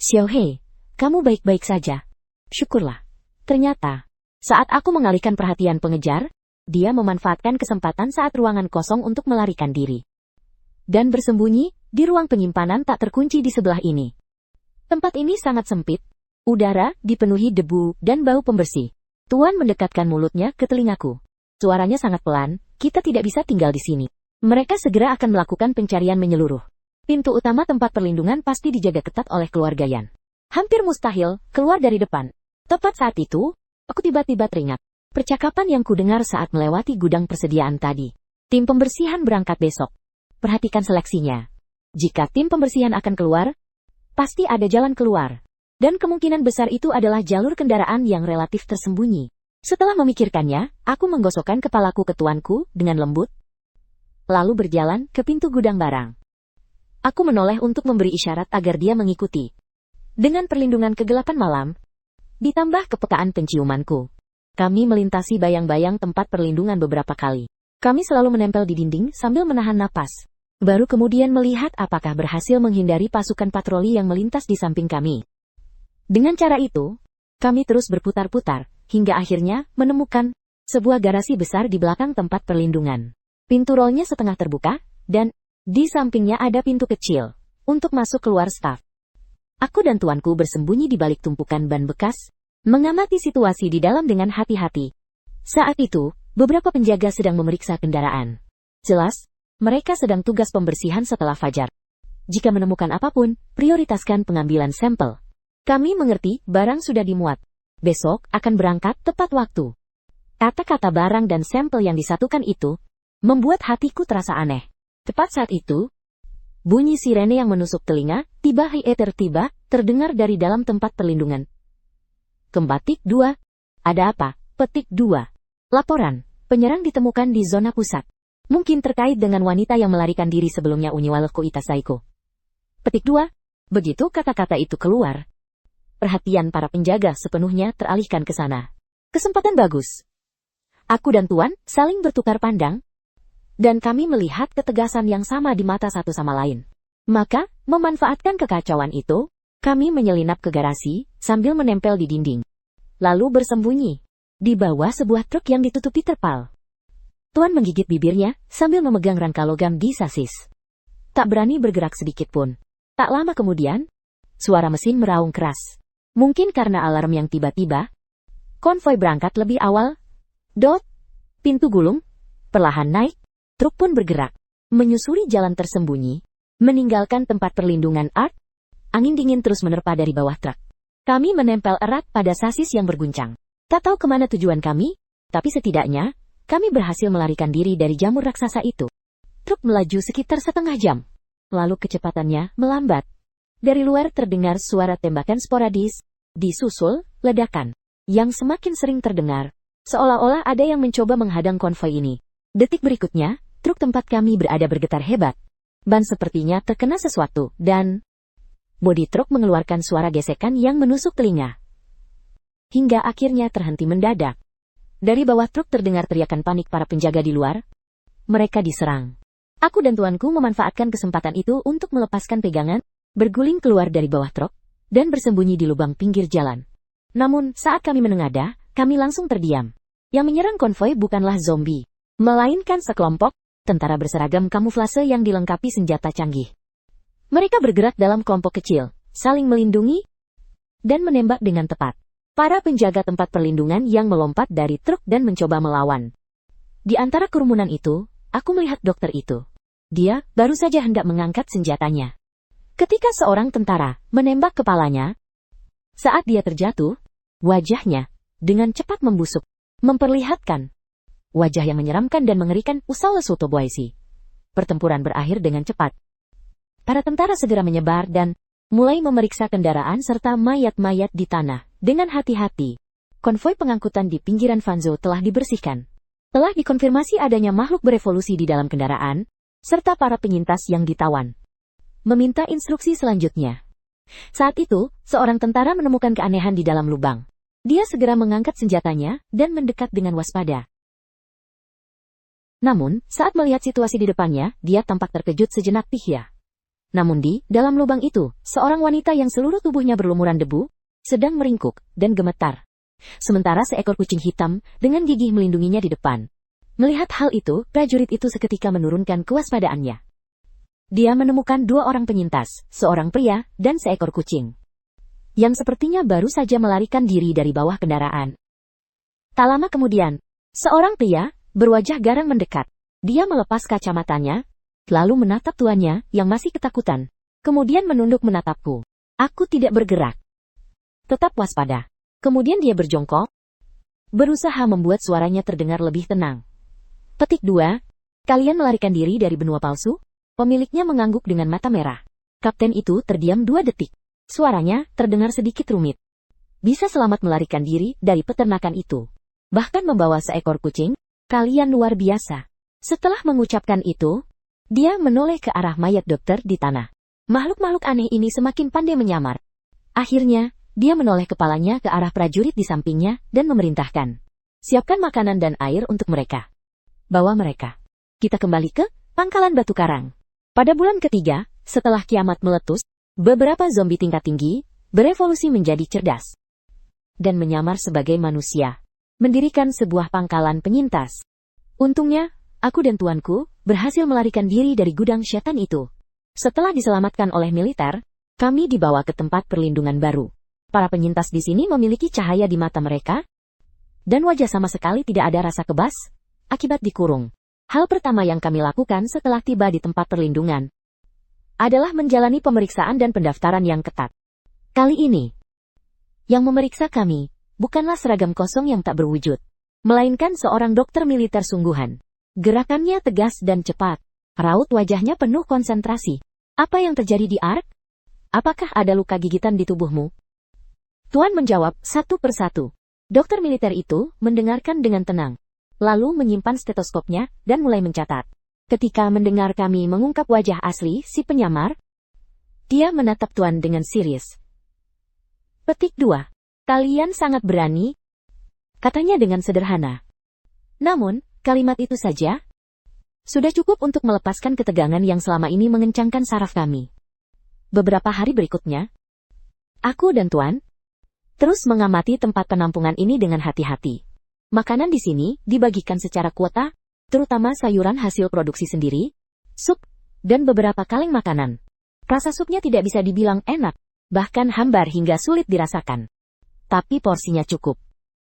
Xiao Hei, kamu baik-baik saja. Syukurlah. Ternyata, saat aku mengalihkan perhatian pengejar, dia memanfaatkan kesempatan saat ruangan kosong untuk melarikan diri. Dan bersembunyi di ruang penyimpanan tak terkunci di sebelah ini. Tempat ini sangat sempit. Udara dipenuhi debu dan bau pembersih. Tuan mendekatkan mulutnya ke telingaku. Suaranya sangat pelan, kita tidak bisa tinggal di sini. Mereka segera akan melakukan pencarian menyeluruh. Pintu utama tempat perlindungan pasti dijaga ketat oleh keluarga Yan. Hampir mustahil keluar dari depan. Tepat saat itu, aku tiba-tiba teringat percakapan yang kudengar saat melewati gudang persediaan tadi. Tim pembersihan berangkat besok. Perhatikan seleksinya. Jika tim pembersihan akan keluar, pasti ada jalan keluar. Dan kemungkinan besar itu adalah jalur kendaraan yang relatif tersembunyi. Setelah memikirkannya, aku menggosokkan kepalaku ke tuanku dengan lembut, lalu berjalan ke pintu gudang barang. Aku menoleh untuk memberi isyarat agar dia mengikuti. Dengan perlindungan kegelapan malam, ditambah kepekaan penciumanku, Kami melintasi bayang-bayang tempat perlindungan beberapa kali. Kami selalu menempel di dinding sambil menahan napas. Baru kemudian melihat apakah berhasil menghindari pasukan patroli yang melintas di samping kami. Dengan cara itu, kami terus berputar-putar, hingga akhirnya menemukan sebuah garasi besar di belakang tempat perlindungan. Pintu rolnya setengah terbuka, dan di sampingnya ada pintu kecil untuk masuk keluar staf. Aku dan tuanku bersembunyi di balik tumpukan ban bekas, mengamati situasi di dalam dengan hati-hati. Saat itu, beberapa penjaga sedang memeriksa kendaraan. Jelas, mereka sedang tugas pembersihan setelah fajar. Jika menemukan apapun, prioritaskan pengambilan sampel. Kami mengerti barang sudah dimuat. Besok akan berangkat tepat waktu. Kata-kata barang dan sampel yang disatukan itu membuat hatiku terasa aneh. Tepat saat itu, bunyi sirene yang menusuk telinga, tiba terdengar dari dalam tempat perlindungan. Kempatik 2. Ada apa? Petik 2. Laporan. Penyerang ditemukan di zona pusat. Mungkin terkait dengan wanita yang melarikan diri sebelumnya Unyiwaleku Itasaiko. Petik 2. Begitu kata-kata itu keluar, perhatian para penjaga sepenuhnya teralihkan ke sana. Kesempatan bagus. Aku dan Tuan saling bertukar pandang, dan kami melihat ketegasan yang sama di mata satu sama lain. Maka, memanfaatkan kekacauan itu, kami menyelinap ke garasi, sambil menempel di dinding. Lalu bersembunyi di bawah sebuah truk yang ditutupi terpal. Tuan menggigit bibirnya, sambil memegang rangka logam di sasis. Tak berani bergerak sedikit pun. Tak lama kemudian, suara mesin meraung keras. Mungkin karena alarm yang tiba-tiba, konvoi berangkat lebih awal. Pintu gulung, perlahan naik. Truk pun bergerak, menyusuri jalan tersembunyi, meninggalkan tempat perlindungan Art. Angin dingin terus menerpa dari bawah truk. Kami menempel erat pada sasis yang berguncang. Tak tahu kemana tujuan kami, tapi setidaknya, kami berhasil melarikan diri dari jamur raksasa itu. Truk melaju sekitar setengah jam. Lalu kecepatannya melambat. Dari luar terdengar suara tembakan sporadis, disusul ledakan, yang semakin sering terdengar, seolah-olah ada yang mencoba menghadang konvoi ini. Detik berikutnya, truk tempat kami berada bergetar hebat. Ban sepertinya terkena sesuatu, dan bodi truk mengeluarkan suara gesekan yang menusuk telinga. Hingga akhirnya terhenti mendadak. Dari bawah truk terdengar teriakan panik para penjaga di luar. Mereka diserang. Aku dan tuanku memanfaatkan kesempatan itu untuk melepaskan pegangan, berguling keluar dari bawah truk, dan bersembunyi di lubang pinggir jalan. Namun, saat kami menengadah, kami langsung terdiam. Yang menyerang konvoi bukanlah zombie, melainkan sekelompok tentara berseragam kamuflase yang dilengkapi senjata canggih. Mereka bergerak dalam kelompok kecil, saling melindungi, dan menembak dengan tepat. Para penjaga tempat perlindungan yang melompat dari truk dan mencoba melawan. Di antara kerumunan itu, aku melihat dokter itu. Dia baru saja hendak mengangkat senjatanya. Ketika seorang tentara menembak kepalanya, saat dia terjatuh, wajahnya dengan cepat membusuk, memperlihatkan wajah yang menyeramkan dan mengerikan. Usala Soto Boaisi. Pertempuran berakhir dengan cepat. Para tentara segera menyebar dan mulai memeriksa kendaraan serta mayat-mayat di tanah. Dengan hati-hati, konvoi pengangkutan di pinggiran Fanzo telah dibersihkan. Telah dikonfirmasi adanya makhluk berevolusi di dalam kendaraan, serta para penyintas yang ditawan. Meminta instruksi selanjutnya. Saat itu, seorang tentara menemukan keanehan di dalam lubang. Dia segera mengangkat senjatanya dan mendekat dengan waspada. Namun, saat melihat situasi di depannya, dia tampak terkejut sejenak. Namun di dalam lubang itu, seorang wanita yang seluruh tubuhnya berlumuran debu, sedang meringkuk dan gemetar. Sementara seekor kucing hitam dengan gigih melindunginya di depan. Melihat hal itu, prajurit itu seketika menurunkan kewaspadaannya. Dia menemukan dua orang penyintas, seorang pria dan seekor kucing, yang sepertinya baru saja melarikan diri dari bawah kendaraan. Tak lama kemudian, seorang pria berwajah garang mendekat. Dia melepas kacamatanya, lalu menatap tuannya yang masih ketakutan. Kemudian menunduk menatapku. Aku tidak bergerak. Tetap waspada. Kemudian dia berjongkok, berusaha membuat suaranya terdengar lebih tenang. Petik 2. Kalian melarikan diri dari benua palsu? Pemiliknya mengangguk dengan mata merah. Kapten itu terdiam 2 detik. Suaranya terdengar sedikit rumit. Bisa selamat melarikan diri dari peternakan itu. Bahkan membawa seekor kucing? Kalian luar biasa. Setelah mengucapkan itu, dia menoleh ke arah mayat dokter di tanah. Makhluk-makhluk aneh ini semakin pandai menyamar. Akhirnya, dia menoleh kepalanya ke arah prajurit di sampingnya dan memerintahkan. Siapkan makanan dan air untuk mereka. Bawa mereka. Kita kembali ke pangkalan batu karang. Pada bulan ketiga, setelah kiamat meletus, beberapa zombie tingkat tinggi berevolusi menjadi cerdas dan menyamar sebagai manusia, mendirikan sebuah pangkalan penyintas. Untungnya, aku dan tuanku berhasil melarikan diri dari gudang setan itu. Setelah diselamatkan oleh militer, kami dibawa ke tempat perlindungan baru. Para penyintas di sini memiliki cahaya di mata mereka, dan wajah sama sekali tidak ada rasa kebas akibat dikurung. Hal pertama yang kami lakukan setelah tiba di tempat perlindungan adalah menjalani pemeriksaan dan pendaftaran yang ketat. Kali ini, yang memeriksa kami bukanlah seragam kosong yang tak berwujud, melainkan seorang dokter militer sungguhan. Gerakannya tegas dan cepat. Raut wajahnya penuh konsentrasi. Apa yang terjadi di Ark? Apakah ada luka gigitan di tubuhmu? Tuan menjawab satu persatu. Dokter militer itu mendengarkan dengan tenang, lalu menyimpan stetoskopnya dan mulai mencatat. Ketika mendengar kami mengungkap wajah asli si penyamar, dia menatap Tuan dengan serius. Petik 2. Kalian sangat berani, katanya dengan sederhana. Namun, kalimat itu saja sudah cukup untuk melepaskan ketegangan yang selama ini mengencangkan saraf kami. Beberapa hari berikutnya, aku dan Tuan terus mengamati tempat penampungan ini dengan hati-hati. Makanan di sini dibagikan secara kuota, terutama sayuran hasil produksi sendiri, sup, dan beberapa kaleng makanan. Rasa supnya tidak bisa dibilang enak, bahkan hambar hingga sulit dirasakan. Tapi porsinya cukup.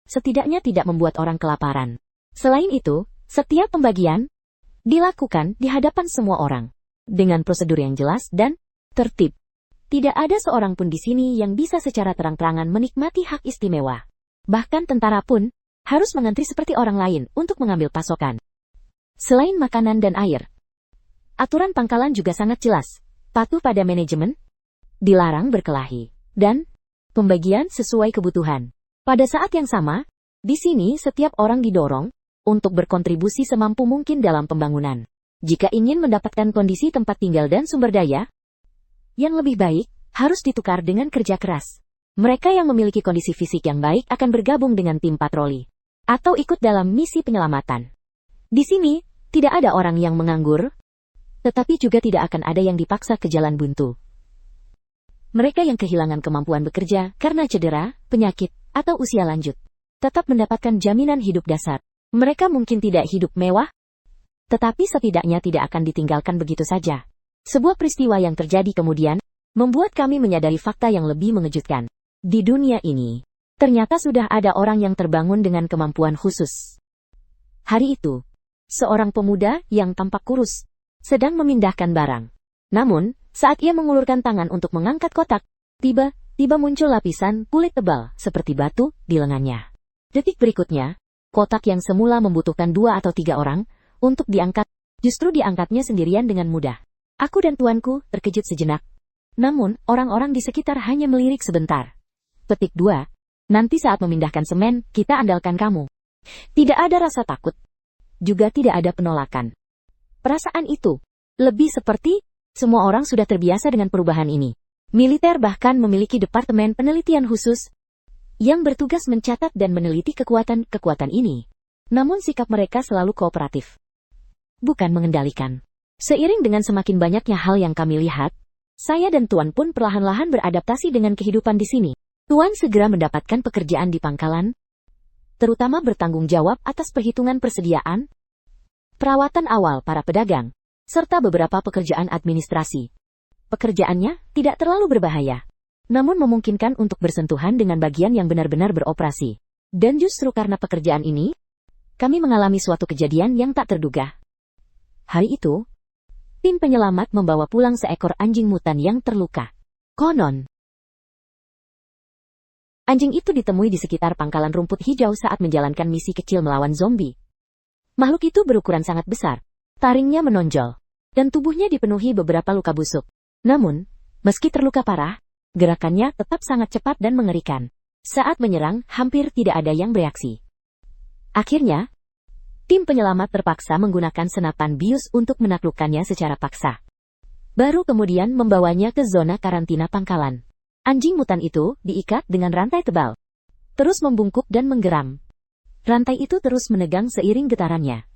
Setidaknya tidak membuat orang kelaparan. Selain itu, setiap pembagian dilakukan di hadapan semua orang, dengan prosedur yang jelas dan tertib. Tidak ada seorang pun di sini yang bisa secara terang-terangan menikmati hak istimewa. Bahkan tentara pun harus mengantri seperti orang lain untuk mengambil pasokan. Selain makanan dan air, aturan pangkalan juga sangat jelas. Patuh pada manajemen, dilarang berkelahi, dan pembagian sesuai kebutuhan. Pada saat yang sama, di sini setiap orang didorong untuk berkontribusi semampu mungkin dalam pembangunan. Jika ingin mendapatkan kondisi tempat tinggal dan sumber daya yang lebih baik, harus ditukar dengan kerja keras. Mereka yang memiliki kondisi fisik yang baik akan bergabung dengan tim patroli, atau ikut dalam misi penyelamatan. Di sini, tidak ada orang yang menganggur, tetapi juga tidak akan ada yang dipaksa ke jalan buntu. Mereka yang kehilangan kemampuan bekerja karena cedera, penyakit, atau usia lanjut, tetap mendapatkan jaminan hidup dasar. Mereka mungkin tidak hidup mewah, tetapi setidaknya tidak akan ditinggalkan begitu saja. Sebuah peristiwa yang terjadi kemudian membuat kami menyadari fakta yang lebih mengejutkan. Di dunia ini, ternyata sudah ada orang yang terbangun dengan kemampuan khusus. Hari itu, seorang pemuda yang tampak kurus sedang memindahkan barang. Namun, saat ia mengulurkan tangan untuk mengangkat kotak, tiba-tiba muncul lapisan kulit tebal seperti batu di lengannya. Detik berikutnya, kotak yang semula membutuhkan 2 atau 3 orang untuk diangkat, justru diangkatnya sendirian dengan mudah. Aku dan tuanku terkejut sejenak. Namun, orang-orang di sekitar hanya melirik sebentar. Petik 2. Nanti saat memindahkan semen, kita andalkan kamu. Tidak ada rasa takut. Juga tidak ada penolakan. Perasaan itu lebih seperti semua orang sudah terbiasa dengan perubahan ini. Militer bahkan memiliki departemen penelitian khusus yang bertugas mencatat dan meneliti kekuatan-kekuatan ini. Namun sikap mereka selalu kooperatif, bukan mengendalikan. Seiring dengan semakin banyaknya hal yang kami lihat, saya dan Tuan pun perlahan-lahan beradaptasi dengan kehidupan di sini. Tuan segera mendapatkan pekerjaan di pangkalan, terutama bertanggung jawab atas perhitungan persediaan, perawatan awal para pedagang, serta beberapa pekerjaan administrasi. Pekerjaannya tidak terlalu berbahaya, namun memungkinkan untuk bersentuhan dengan bagian yang benar-benar beroperasi. Dan justru karena pekerjaan ini, kami mengalami suatu kejadian yang tak terduga. Hari itu, tim penyelamat membawa pulang seekor anjing mutan yang terluka. Konon, anjing itu ditemui di sekitar pangkalan rumput hijau saat menjalankan misi kecil melawan zombie. Makhluk itu berukuran sangat besar, taringnya menonjol, dan tubuhnya dipenuhi beberapa luka busuk. Namun, meski terluka parah, gerakannya tetap sangat cepat dan mengerikan. Saat menyerang, hampir tidak ada yang bereaksi. Akhirnya, tim penyelamat terpaksa menggunakan senapan bius untuk menaklukkannya secara paksa. Baru kemudian membawanya ke zona karantina pangkalan. Anjing mutan itu diikat dengan rantai tebal, terus membungkuk dan menggeram. rantai itu terus menegang seiring getarannya.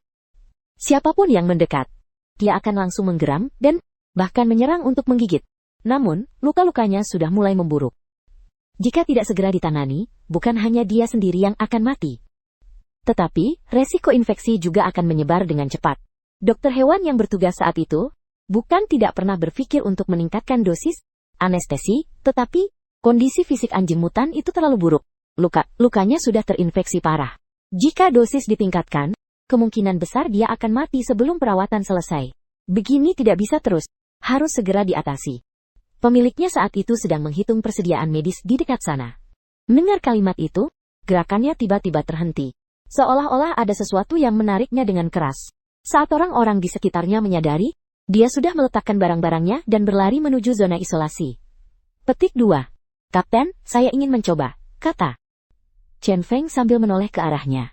Siapapun yang mendekat, dia akan langsung menggeram dan bahkan menyerang untuk menggigit. Namun, luka-lukanya sudah mulai memburuk. Jika tidak segera ditangani, bukan hanya dia sendiri yang akan mati. Tetapi, resiko infeksi juga akan menyebar dengan cepat. Dokter hewan yang bertugas saat itu, bukan tidak pernah berpikir untuk meningkatkan dosis anestesi, tetapi kondisi fisik anjing mutan itu terlalu buruk. Lukanya sudah terinfeksi parah. Jika dosis ditingkatkan, kemungkinan besar dia akan mati sebelum perawatan selesai. Begini tidak bisa terus, harus segera diatasi. Pemiliknya saat itu sedang menghitung persediaan medis di dekat sana. Mendengar kalimat itu, gerakannya tiba-tiba terhenti. Seolah-olah ada sesuatu yang menariknya dengan keras. Saat orang-orang di sekitarnya menyadari, dia sudah meletakkan barang-barangnya dan berlari menuju zona isolasi. Petik 2. Kapten, saya ingin mencoba, kata Chen Feng sambil menoleh ke arahnya.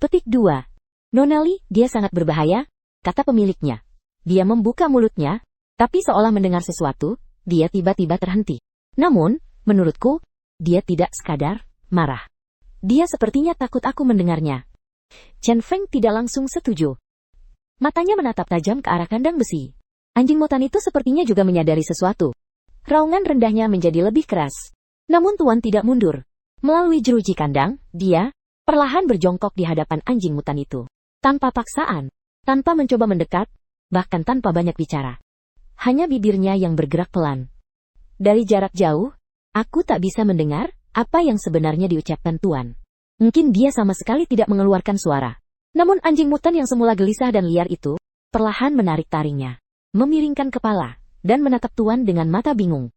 Petik 2. Nonali, dia sangat berbahaya, kata pemiliknya. Dia membuka mulutnya, tapi seolah mendengar sesuatu, dia tiba-tiba terhenti. Namun, menurutku, dia tidak sekadar marah. Dia sepertinya takut aku mendengarnya. Chen Feng tidak langsung setuju. Matanya menatap tajam ke arah kandang besi. Anjing mutan itu sepertinya juga menyadari sesuatu. Raungan rendahnya menjadi lebih keras. Namun Tuan tidak mundur. Melalui jeruji kandang, dia perlahan berjongkok di hadapan anjing mutan itu. Tanpa paksaan, tanpa mencoba mendekat, bahkan tanpa banyak bicara. Hanya bibirnya yang bergerak pelan. Dari jarak jauh, aku tak bisa mendengar apa yang sebenarnya diucapkan Tuan. Mungkin dia sama sekali tidak mengeluarkan suara. Namun anjing mutan yang semula gelisah dan liar itu, perlahan menarik taringnya, memiringkan kepala, dan menatap Tuan dengan mata bingung.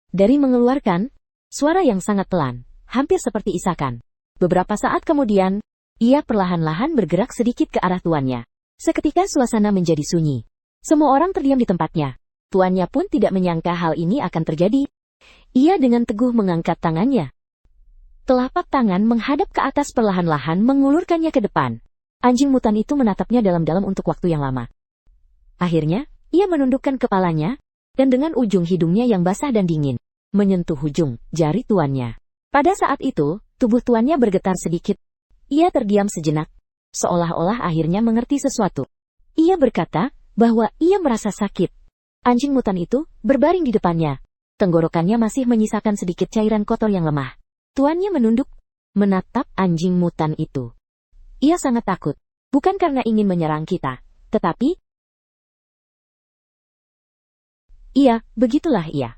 Dari mengeluarkan suara yang sangat pelan, hampir seperti isakan. Beberapa saat kemudian, ia perlahan-lahan bergerak sedikit ke arah tuannya. Seketika suasana menjadi sunyi. Semua orang terdiam di tempatnya. Tuannya pun tidak menyangka hal ini akan terjadi. Ia dengan teguh mengangkat tangannya. Telapak tangan menghadap ke atas perlahan-lahan mengulurkannya ke depan. Anjing mutan itu menatapnya dalam-dalam untuk waktu yang lama. Akhirnya, ia menundukkan kepalanya, dan dengan ujung hidungnya yang basah dan dingin, menyentuh ujung jari tuannya. Pada saat itu, tubuh tuannya bergetar sedikit. Ia terdiam sejenak, seolah-olah akhirnya mengerti sesuatu. Ia berkata bahwa ia merasa sakit. Anjing mutan itu berbaring di depannya. Tenggorokannya masih menyisakan sedikit cairan kotor yang lemah. Tuannya menunduk, menatap anjing mutan itu. Ia sangat takut, bukan karena ingin menyerang kita, tetapi begitulah ia.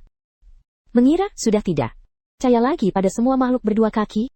Mengira sudah tidak percaya lagi pada semua makhluk berdua kaki,